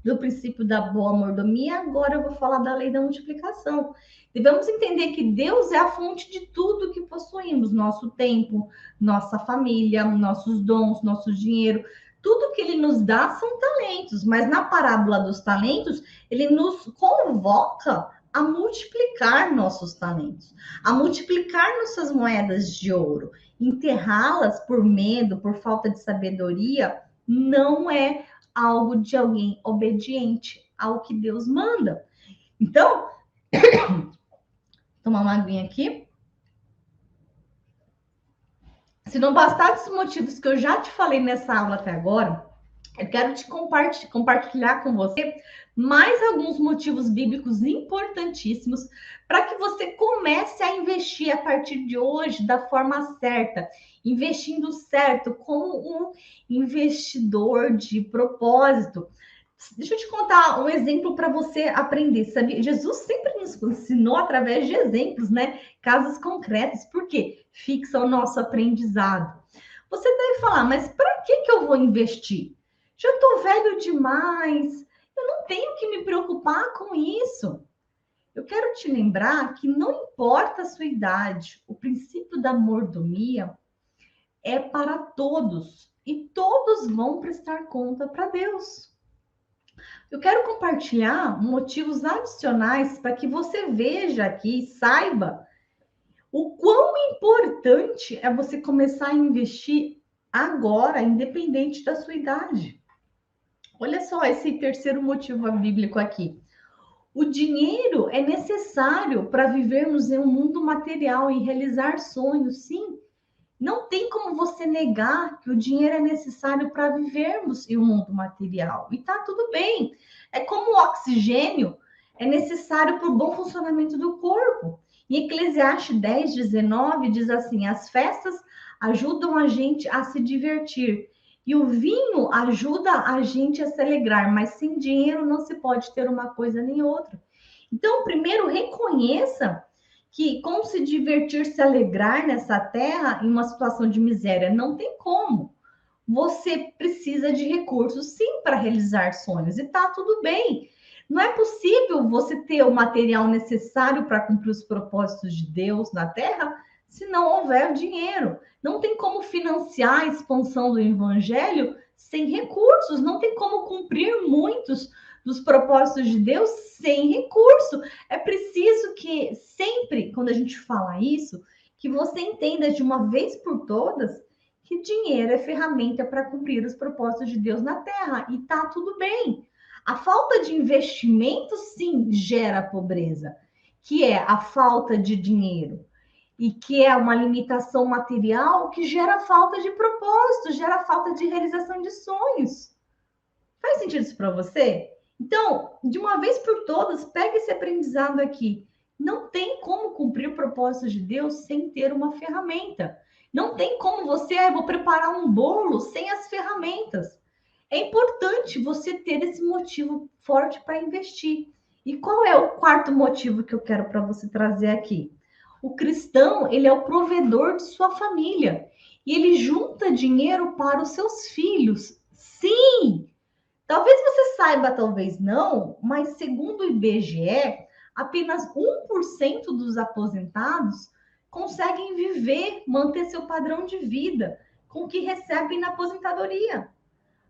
do princípio da boa mordomia, agora eu vou falar da lei da multiplicação. Devemos entender que Deus é a fonte de tudo que possuímos, nosso tempo, nossa família, nossos dons, nosso dinheiro. Tudo que ele nos dá são talentos, mas na parábola dos talentos, ele nos convoca a multiplicar nossos talentos, a multiplicar nossas moedas de ouro. Enterrá-las por medo, por falta de sabedoria, não é algo de alguém obediente ao que Deus manda. Então, tomar uma aguinha aqui. Se não bastasse os motivos que eu já te falei nessa aula até agora, eu quero te compartilhar com você mais alguns motivos bíblicos importantíssimos para que você comece a investir a partir de hoje da forma certa, investindo certo, como um investidor de propósito. Deixa eu te contar um exemplo para você aprender, sabe? Jesus sempre nos ensinou através de exemplos, né? Casos concretos, porque fixa o nosso aprendizado. Você deve falar, mas para que eu vou investir? Já estou velho demais, eu não tenho que me preocupar com isso. Eu quero te lembrar que não importa a sua idade, o princípio da mordomia é para todos e todos vão prestar conta para Deus. Eu quero compartilhar motivos adicionais para que você veja aqui e saiba o quão importante é você começar a investir agora, independente da sua idade. Olha só esse terceiro motivo bíblico aqui. O dinheiro é necessário para vivermos em um mundo material e realizar sonhos, sim. Não tem como você negar que o dinheiro é necessário para vivermos em um mundo material. E tá tudo bem. É como o oxigênio é necessário para o bom funcionamento do corpo. Em Eclesiastes 10:19 diz assim: as festas ajudam a gente a se divertir. E o vinho ajuda a gente a se alegrar, mas sem dinheiro não se pode ter uma coisa nem outra. Então, primeiro, reconheça que como se divertir, se alegrar nessa terra em uma situação de miséria? Não tem como. Você precisa de recursos, sim, para realizar sonhos, e tá tudo bem. Não é possível você ter o material necessário para cumprir os propósitos de Deus na terra se não houver dinheiro. Não tem como financiar a expansão do evangelho sem recursos. Não tem como cumprir muitos dos propósitos de Deus sem recurso. É preciso que sempre, quando a gente fala isso, que você entenda de uma vez por todas que dinheiro é ferramenta para cumprir os propósitos de Deus na terra. E tá tudo bem. A falta de investimento, sim, gera pobreza, que é a falta de dinheiro. E que é uma limitação material que gera falta de propósito, gera falta de realização de sonhos. Faz sentido isso para você? Então, de uma vez por todas, pega esse aprendizado aqui. Não tem como cumprir o propósito de Deus sem ter uma ferramenta. Não tem como você, vou preparar um bolo sem as ferramentas. É importante você ter esse motivo forte para investir. E qual é o quarto motivo que eu quero para você trazer aqui? O cristão, ele é o provedor de sua família. E ele junta dinheiro para os seus filhos. Sim! Talvez você saiba, talvez não, mas segundo o IBGE, apenas 1% dos aposentados conseguem viver, manter seu padrão de vida com o que recebem na aposentadoria.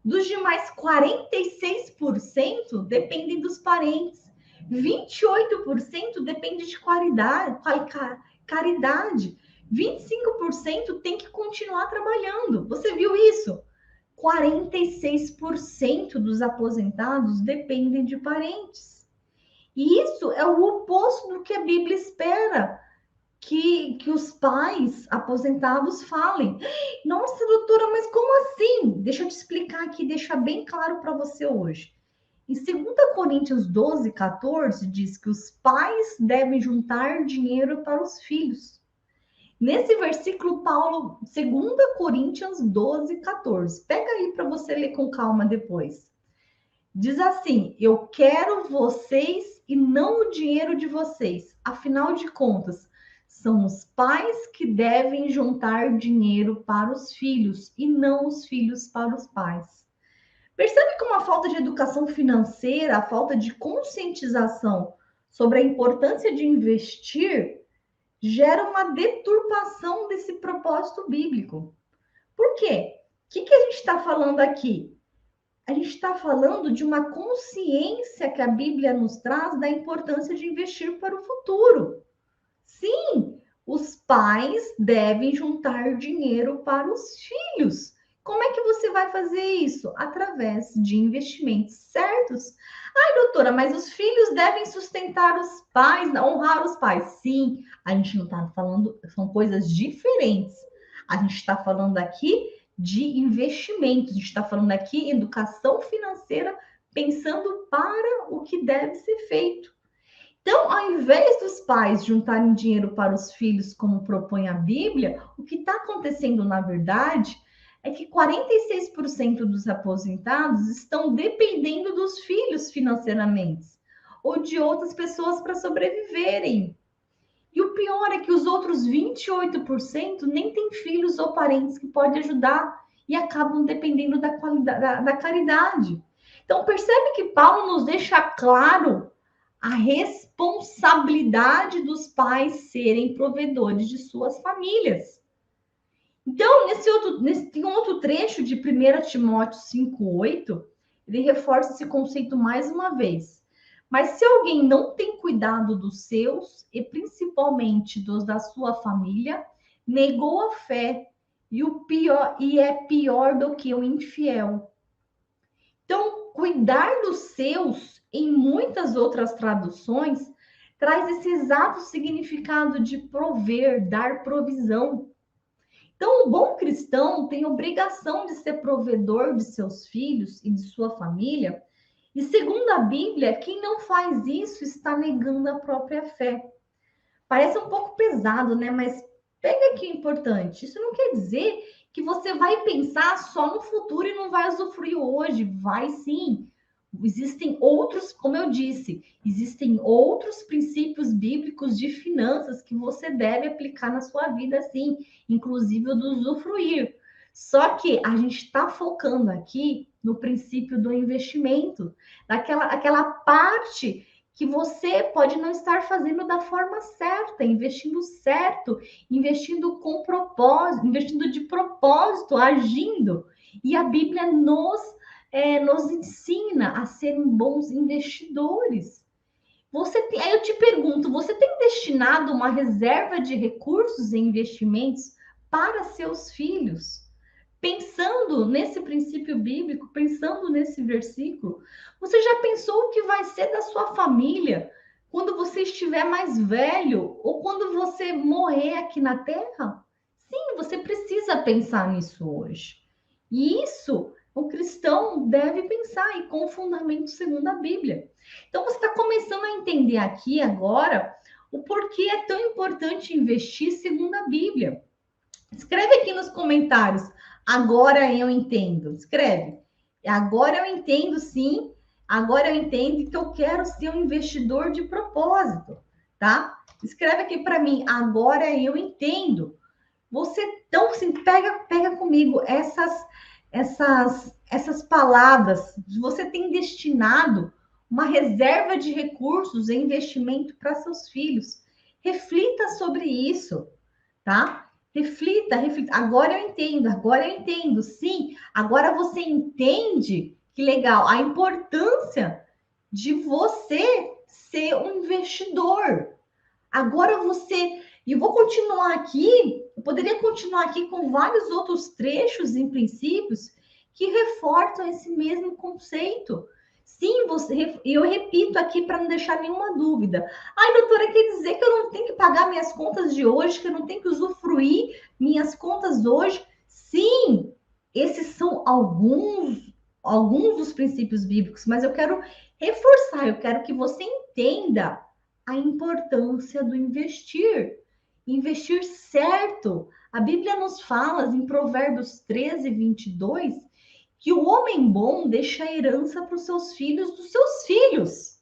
Dos demais 46% dependem dos parentes. 28% depende de caridade. 25% tem que continuar trabalhando. Você viu isso? 46% dos aposentados dependem de parentes. E isso é o oposto do que a Bíblia espera que os pais aposentados falem. Nossa, doutora, mas como assim? Deixa eu te explicar aqui, deixar bem claro para você hoje. Em 2 Coríntios 12, 14, diz que os pais devem juntar dinheiro para os filhos. Nesse versículo, Paulo, 2 Coríntios 12, 14. Pega aí para você ler com calma depois. Diz assim: eu quero vocês e não o dinheiro de vocês. Afinal de contas, são os pais que devem juntar dinheiro para os filhos e não os filhos para os pais. Percebe como a falta de educação financeira, a falta de conscientização sobre a importância de investir gera uma deturpação desse propósito bíblico. Por quê? O que a gente está falando aqui? A gente está falando de uma consciência que a Bíblia nos traz da importância de investir para o futuro. Sim, os pais devem juntar dinheiro para os filhos. Como é que você vai fazer isso? Através de investimentos certos. Ai, doutora, mas os filhos devem sustentar os pais, honrar os pais. Sim, a gente não está falando, são coisas diferentes. A gente está falando aqui de investimentos, a gente está falando aqui em educação financeira, pensando para o que deve ser feito. Então, ao invés dos pais juntarem dinheiro para os filhos, como propõe a Bíblia, o que está acontecendo, na verdade, é que 46% dos aposentados estão dependendo dos filhos financeiramente ou de outras pessoas para sobreviverem. E o pior é que os outros 28% nem têm filhos ou parentes que podem ajudar e acabam dependendo da caridade. Então, percebe que Paulo nos deixa claro a responsabilidade dos pais serem provedores de suas famílias. Então, tem um outro trecho de 1 Timóteo 5,8, ele reforça esse conceito mais uma vez. Mas se alguém não tem cuidado dos seus, e principalmente dos da sua família, negou a fé, e é pior do que o infiel. Então, cuidar dos seus, em muitas outras traduções, traz esse exato significado de prover, dar provisão. Então, o bom cristão tem obrigação de ser provedor de seus filhos e de sua família. E segundo a Bíblia, quem não faz isso está negando a própria fé. Parece um pouco pesado, né? Mas pega aqui o importante. Isso não quer dizer que você vai pensar só no futuro e não vai usufruir hoje. Vai sim. Existem outros, como eu disse, existem outros princípios bíblicos de finanças que você deve aplicar na sua vida, sim, inclusive o do usufruir. Só que a gente está focando aqui no princípio do investimento, aquela parte que você pode não estar fazendo da forma certa, investindo certo, investindo com propósito, investindo de propósito, agindo. E a Bíblia nos ensina a serem bons investidores. Aí eu te pergunto, você tem destinado uma reserva de recursos e investimentos para seus filhos? Pensando nesse princípio bíblico, pensando nesse versículo, você já pensou o que vai ser da sua família quando você estiver mais velho ou quando você morrer aqui na Terra? Sim, você precisa pensar nisso hoje. E isso o cristão deve pensar, e com fundamento segundo a Bíblia. Então, você está começando a entender aqui agora o porquê é tão importante investir segundo a Bíblia. Escreve aqui nos comentários, agora eu entendo. Escreve, agora eu entendo, sim. Agora eu entendo que eu quero ser um investidor de propósito, tá? Escreve aqui para mim, agora eu entendo. Você, então, assim, pega comigo essas palavras. Você tem destinado uma reserva de recursos e investimento para seus filhos. Reflita sobre isso, tá? Reflita. Agora eu entendo, sim. Agora você entende, que legal, a importância de você ser um investidor. Agora você... E vou continuar aqui, eu poderia continuar aqui com vários outros trechos e princípios que reforçam esse mesmo conceito. Sim, eu repito aqui para não deixar nenhuma dúvida. Ai, doutora, quer dizer que eu não tenho que pagar minhas contas de hoje, que eu não tenho que usufruir minhas contas hoje? Sim, esses são alguns dos princípios bíblicos, mas eu quero reforçar, eu quero que você entenda a importância do investir. Investir certo. A Bíblia nos fala em Provérbios 13, 22, que o homem bom deixa a herança para os seus filhos dos seus filhos.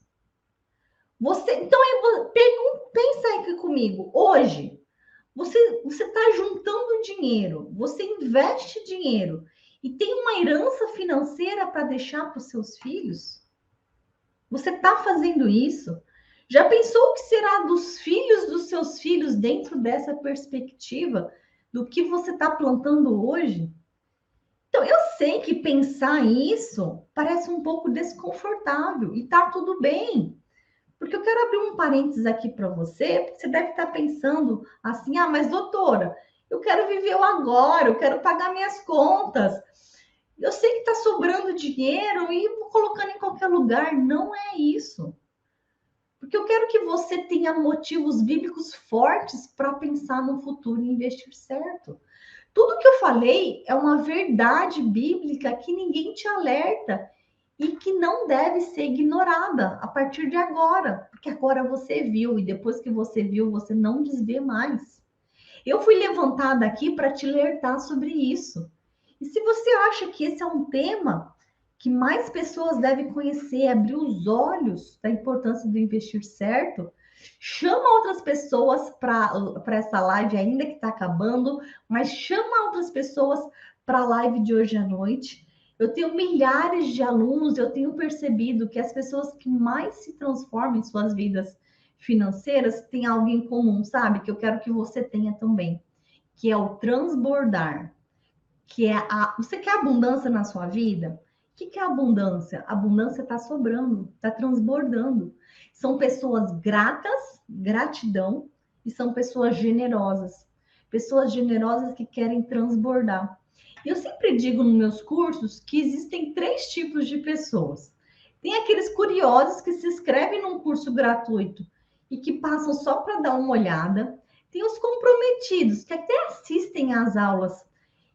Então, pensa aqui comigo. Hoje, você está juntando dinheiro, você investe dinheiro e tem uma herança financeira para deixar para os seus filhos? Você está fazendo isso? Já pensou o que será dos filhos dos seus filhos dentro dessa perspectiva do que você está plantando hoje? Então, eu sei que pensar isso parece um pouco desconfortável e tá tudo bem. Porque eu quero abrir um parênteses aqui para você, porque você deve estar pensando assim, mas doutora, eu quero viver o agora, eu quero pagar minhas contas. Eu sei que está sobrando dinheiro e vou colocando em qualquer lugar. Não é isso. Porque eu quero que você tenha motivos bíblicos fortes para pensar no futuro e investir certo. Tudo que eu falei é uma verdade bíblica que ninguém te alerta e que não deve ser ignorada a partir de agora. Porque agora você viu e depois que você viu, você não desvê mais. Eu fui levantada aqui para te alertar sobre isso. E se você acha que esse é um tema que mais pessoas devem conhecer, abrir os olhos da importância do investir certo, chama outras pessoas para essa live, ainda que está acabando, mas chama outras pessoas para a live de hoje à noite. Eu tenho milhares de alunos, eu tenho percebido que as pessoas que mais se transformam em suas vidas financeiras têm algo em comum, sabe? Que eu quero que você tenha também, que é o transbordar, que é você quer abundância na sua vida? O que é abundância? A abundância está sobrando, está transbordando. São pessoas gratas, gratidão, e são pessoas generosas. Pessoas generosas que querem transbordar. Eu sempre digo nos meus cursos que existem 3 tipos de pessoas. Tem aqueles curiosos que se inscrevem num curso gratuito e que passam só para dar uma olhada. Tem os comprometidos que até assistem às aulas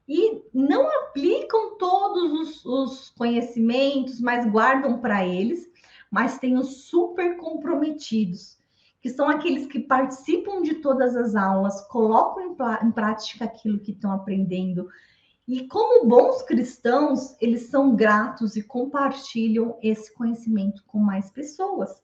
e não aplicam todos os conhecimentos, mas guardam para eles. Mas tem os super comprometidos, que são aqueles que participam de todas as aulas, colocam em prática aquilo que estão aprendendo. E como bons cristãos, eles são gratos e compartilham esse conhecimento com mais pessoas.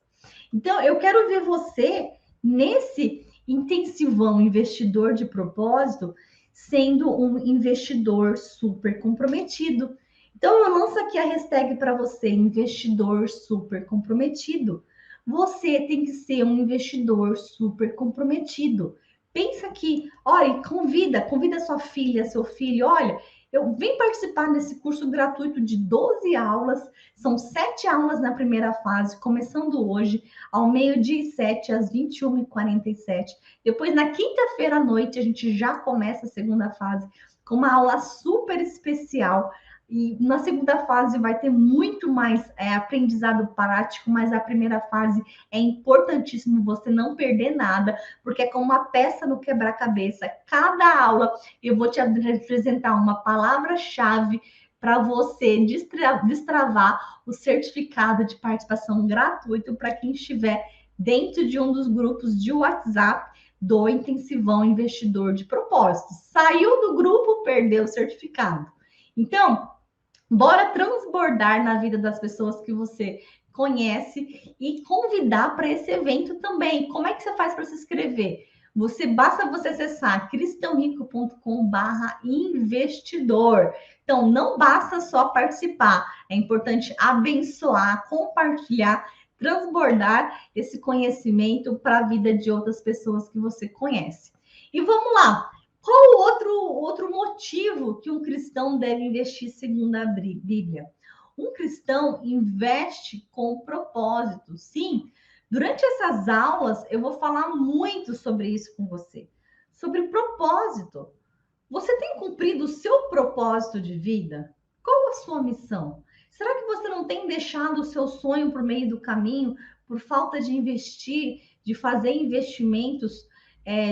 Então, eu quero ver você nesse intensivão investidor de propósito, sendo um investidor super comprometido. Então, eu lanço aqui a hashtag para você, investidor super comprometido. Você tem que ser um investidor super comprometido. Pensa aqui, olha, convida sua filha, seu filho, olha, eu venho participar desse curso gratuito de 12 aulas, são 7 aulas na primeira fase, começando hoje, ao 12h07 às 21h47. Depois, na quinta-feira à noite, a gente já começa a segunda fase, com uma aula super especial. E na segunda fase vai ter muito mais aprendizado prático, mas a primeira fase é importantíssimo você não perder nada, porque é como uma peça no quebra-cabeça. Cada aula eu vou te apresentar uma palavra-chave para você destravar o certificado de participação gratuito para quem estiver dentro de um dos grupos de WhatsApp do Intensivão Investidor de Propósito. Saiu do grupo, perdeu o certificado. Então, bora transbordar na vida das pessoas que você conhece e convidar para esse evento também. Como é que você faz para se inscrever? Basta você acessar cristãorico.com/investidor. Então, não basta só participar, é importante abençoar, compartilhar, transbordar esse conhecimento para a vida de outras pessoas que você conhece. E vamos lá. Qual o outro motivo que um cristão deve investir segundo a Bíblia? Um cristão investe com propósito, sim, Durante essas aulas, eu vou falar muito sobre isso com você, sobre propósito. Você tem cumprido o seu propósito de vida? Qual a sua missão? Será que você não tem deixado o seu sonho por meio do caminho, por falta de investir, de fazer investimentos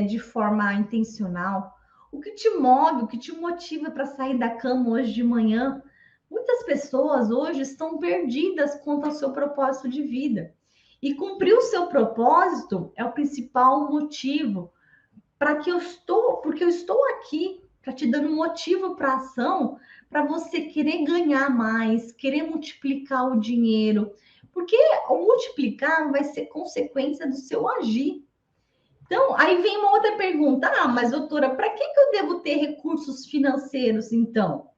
de forma intencional? O que te move, o que te motiva para sair da cama hoje de manhã? Muitas pessoas hoje estão perdidas quanto ao seu propósito de vida. E cumprir o seu propósito é o principal motivo porque eu estou aqui para te dando motivo para ação, para você querer ganhar mais, querer multiplicar o dinheiro, porque o multiplicar vai ser consequência do seu agir. Então, aí vem uma outra pergunta: mas doutora, para que eu devo ter recursos financeiros, então?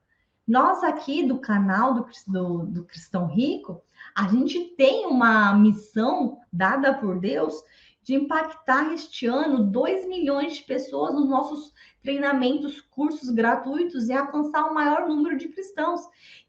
Nós aqui do canal do Cristão Rico, a gente tem uma missão dada por Deus de impactar este ano 2 milhões de pessoas nos nossos treinamentos, cursos gratuitos e alcançar o maior número de cristãos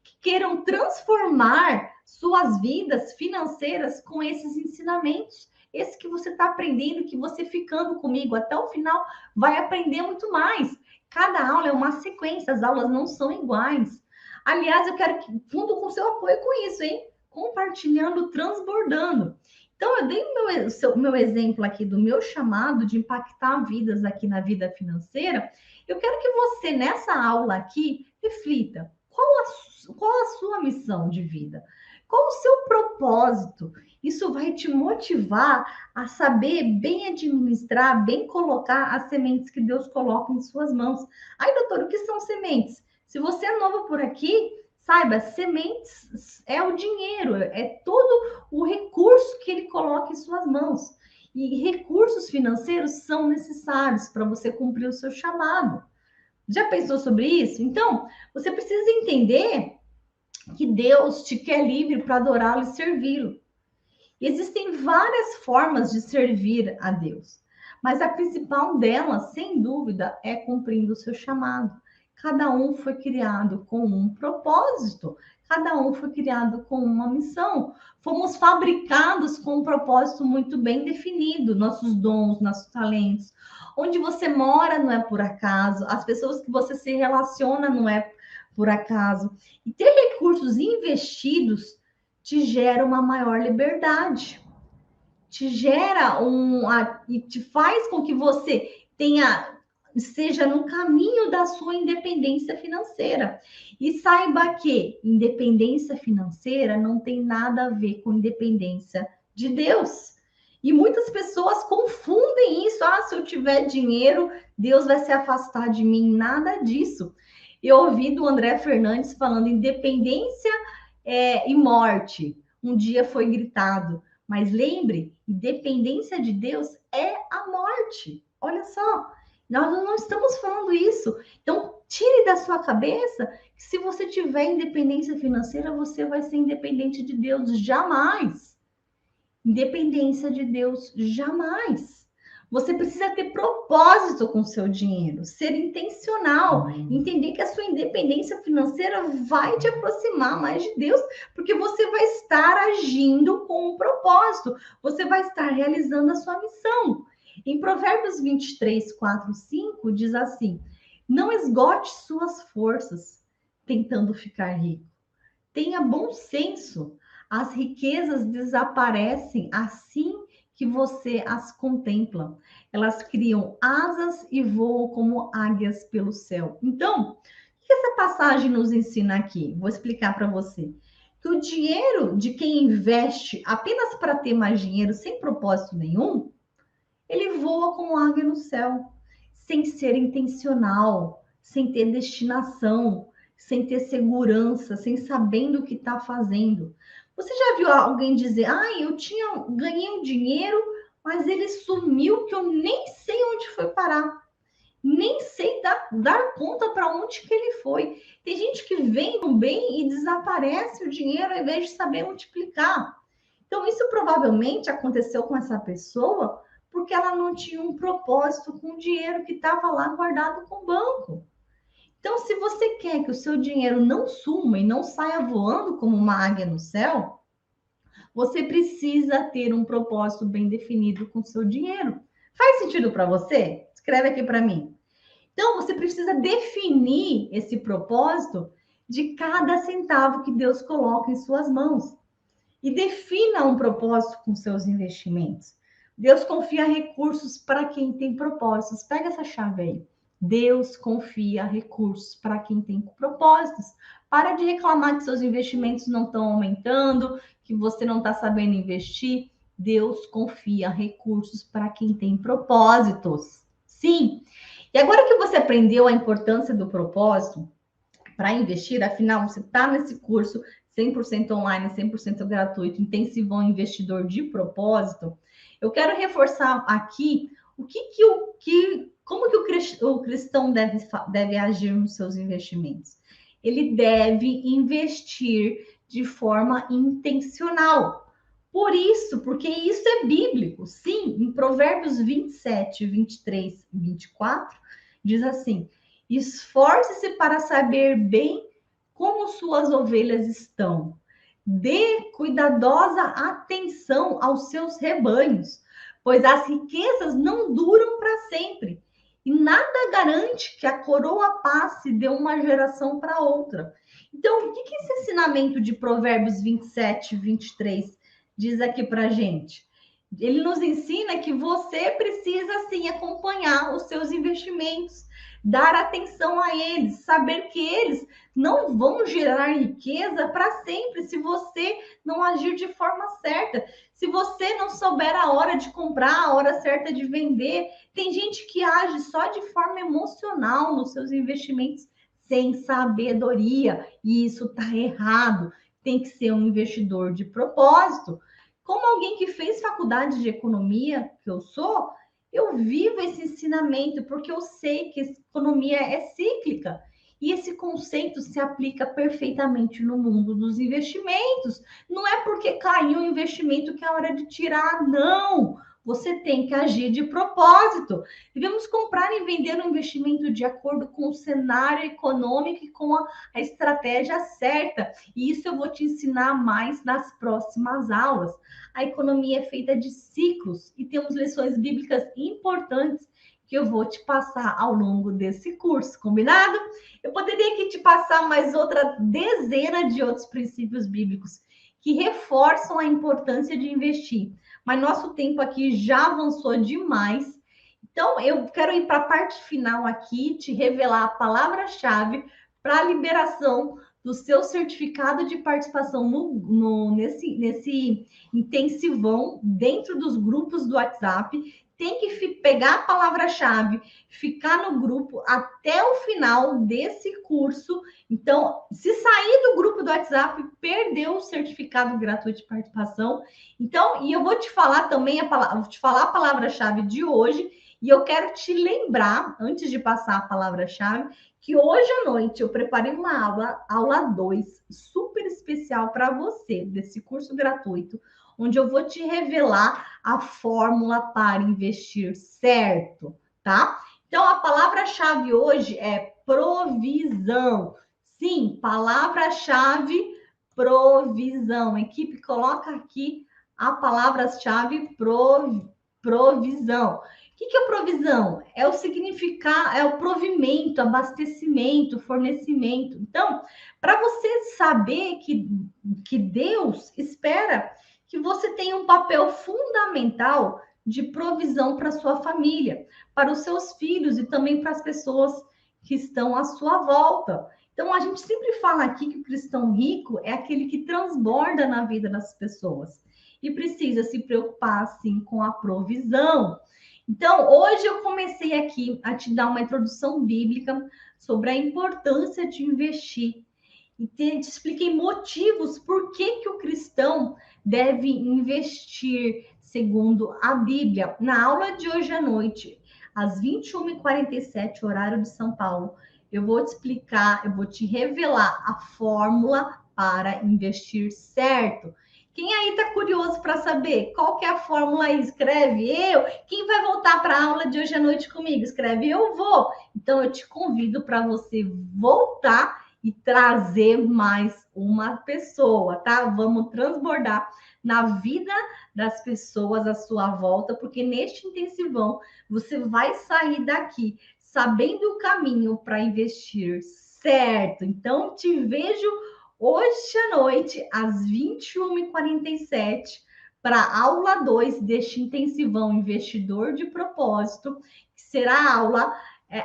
que queiram transformar suas vidas financeiras com esses ensinamentos. Esse que você está aprendendo, que você ficando comigo até o final vai aprender muito mais. Cada aula é uma sequência, as aulas não são iguais. Aliás, eu quero que conto com seu apoio com isso, hein? Compartilhando, transbordando. Então, eu dei o meu exemplo aqui do meu chamado de impactar vidas aqui na vida financeira. Eu quero que você, nessa aula aqui, reflita. Qual a sua missão de vida? Qual o seu propósito? Isso vai te motivar a saber bem administrar, bem colocar as sementes que Deus coloca em suas mãos. Ai, doutor, o que são sementes? Se você é novo por aqui, saiba, sementes é o dinheiro, é todo o recurso que ele coloca em suas mãos. E recursos financeiros são necessários para você cumprir o seu chamado. Já pensou sobre isso? Então, você precisa entender que Deus te quer livre para adorá-lo e servi-lo. Existem várias formas de servir a Deus, mas a principal delas, sem dúvida, é cumprindo o seu chamado. Cada um foi criado com um propósito, cada um foi criado com uma missão. Fomos fabricados com um propósito muito bem definido, nossos dons, nossos talentos. Onde você mora não é por acaso, as pessoas que você se relaciona não é por acaso. E ter recursos investidos te gera uma maior liberdade, te gera e te faz com que você seja no caminho da sua independência financeira. E saiba que independência financeira não tem nada a ver com independência de Deus. E muitas pessoas confundem isso. Se eu tiver dinheiro, Deus vai se afastar de mim. Nada disso. Eu ouvi do André Fernandes falando independência e morte. Um dia foi gritado. Mas lembre, independência de Deus é a morte. Olha só. Nós não estamos falando isso. Então, tire da sua cabeça que se você tiver independência financeira, você vai ser independente de Deus. Jamais. Independência de Deus, jamais. Você precisa ter propósito com o seu dinheiro, ser intencional, entender que a sua independência financeira vai te aproximar mais de Deus, porque você vai estar agindo com um propósito, você vai estar realizando a sua missão. Em Provérbios 23, 4, 5, diz assim: não esgote suas forças tentando ficar rico. Tenha bom senso. As riquezas desaparecem assim que você as contempla. Elas criam asas e voam como águias pelo céu. Então, o que essa passagem nos ensina aqui? Vou explicar para você. Que o dinheiro de quem investe apenas para ter mais dinheiro, sem propósito nenhum, ele voa como águia no céu, sem ser intencional, sem ter destinação, sem ter segurança, sem sabendo o que está fazendo. Você já viu alguém dizer: eu ganhei um dinheiro, mas ele sumiu, que eu nem sei onde foi parar. Nem sei dar conta para onde que ele foi. Tem gente que vem no bem e desaparece o dinheiro ao invés de saber multiplicar. Então, isso provavelmente aconteceu com essa pessoa porque ela não tinha um propósito com o dinheiro que estava lá guardado com o banco. Então, se você quer que o seu dinheiro não suma e não saia voando como uma águia no céu, Você precisa ter um propósito bem definido com o seu dinheiro. Faz sentido para você? Escreve aqui para mim. Então, você precisa definir esse propósito de cada centavo que Deus coloca em suas mãos. E defina um propósito com seus investimentos. Deus confia recursos para quem tem propósitos. Pega essa chave aí. Deus confia recursos para quem tem propósitos. Para de reclamar que seus investimentos não estão aumentando, que você não está sabendo investir. Deus confia recursos para quem tem propósitos. Sim. E agora que você aprendeu a importância do propósito para investir, afinal, você está nesse curso 100% online, 100% gratuito, intensivão investidor de propósito, eu quero reforçar aqui como que o cristão deve agir nos seus investimentos. Ele deve investir de forma intencional. Por isso, porque isso é bíblico. Sim, em Provérbios 27, 23 e 24, diz assim: esforce-se para saber bem como suas ovelhas estão. Dê cuidadosa atenção aos seus rebanhos, pois as riquezas não duram para sempre. E nada garante que a coroa passe de uma geração para outra. Então, o que esse ensinamento de Provérbios 27, 23 diz aqui para a gente? Ele nos ensina que você precisa, sim, acompanhar os seus investimentos, dar atenção a eles, saber que eles não vão gerar riqueza para sempre se você não agir de forma certa. Se você não souber a hora de comprar, a hora certa de vender. Tem gente que age só de forma emocional nos seus investimentos, sem sabedoria, e isso está errado. Tem que ser um investidor de propósito. Como alguém que fez faculdade de economia, que eu sou, eu vivo esse ensinamento, porque eu sei que a economia é cíclica. E esse conceito se aplica perfeitamente no mundo dos investimentos. Não é porque caiu o investimento que é hora de tirar, não. Você tem que agir de propósito. Devemos comprar e vender um investimento de acordo com o cenário econômico e com a estratégia certa. E isso eu vou te ensinar mais nas próximas aulas. A economia é feita de ciclos e temos lições bíblicas importantes que eu vou te passar ao longo desse curso, combinado? Eu poderia aqui te passar mais outra dezena de outros princípios bíblicos que reforçam a importância de investir, mas nosso tempo aqui já avançou demais. Então, eu quero ir para a parte final aqui, te revelar a palavra-chave para a liberação do seu certificado de participação nesse intensivão dentro dos grupos do WhatsApp. Tem que pegar a palavra-chave, ficar no grupo até o final desse curso. Então, se sair do grupo do WhatsApp, perdeu o certificado gratuito de participação. Então, e eu vou te falar também vou te falar a palavra-chave de hoje. E eu quero te lembrar, antes de passar a palavra-chave, que hoje à noite eu preparei uma aula 2, super especial para você, desse curso gratuito, onde eu vou te revelar a fórmula para investir certo, tá? Então, a palavra-chave hoje é provisão. Sim, palavra-chave provisão. Equipe, coloca aqui a palavra-chave provisão. O que é provisão? É o significado, é o provimento, abastecimento, fornecimento. Então, para você saber que Deus espera que você tenha um papel fundamental de provisão para a sua família, para os seus filhos e também para as pessoas que estão à sua volta. Então, a gente sempre fala aqui que o cristão rico é aquele que transborda na vida das pessoas e precisa se preocupar, sim, com a provisão. Então, hoje eu comecei aqui a te dar uma introdução bíblica sobre a importância de investir. E te expliquei motivos por que o cristão deve investir segundo a Bíblia. Na aula de hoje à noite, às 21h47, horário de São Paulo, eu vou te explicar, eu vou te revelar a fórmula para investir certo. Quem aí está curioso para saber qual que é a fórmula aí? Escreve eu. Quem vai voltar para a aula de hoje à noite comigo? Escreve eu vou. Então, eu te convido para você voltar e trazer mais uma pessoa, tá? Vamos transbordar na vida das pessoas à sua volta, porque neste intensivão você vai sair daqui sabendo o caminho para investir certo. Então, te vejo hoje à noite, às 21h47, para a aula 2 deste intensivão Investidor de Propósito, que será a aula,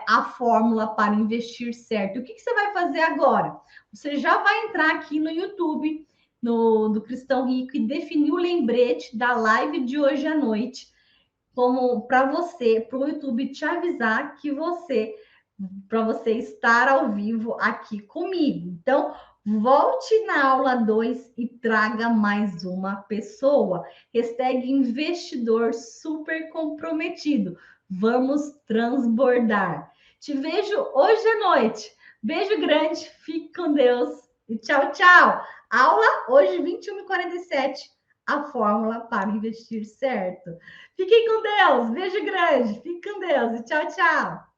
a fórmula para investir certo. O que você vai fazer agora? Você já vai entrar aqui no YouTube, do Cristão Rico, e definir o lembrete da live de hoje à noite, como para você, para o YouTube te avisar que para você estar ao vivo aqui comigo. Então, volte na aula 2 e traga mais uma pessoa. Hashtag investidor super comprometido. Vamos transbordar. Te vejo hoje à noite. Beijo grande, fique com Deus e tchau, tchau. Aula hoje, 21h47, a fórmula para investir certo. Fiquem com Deus, beijo grande, fique com Deus e tchau, tchau.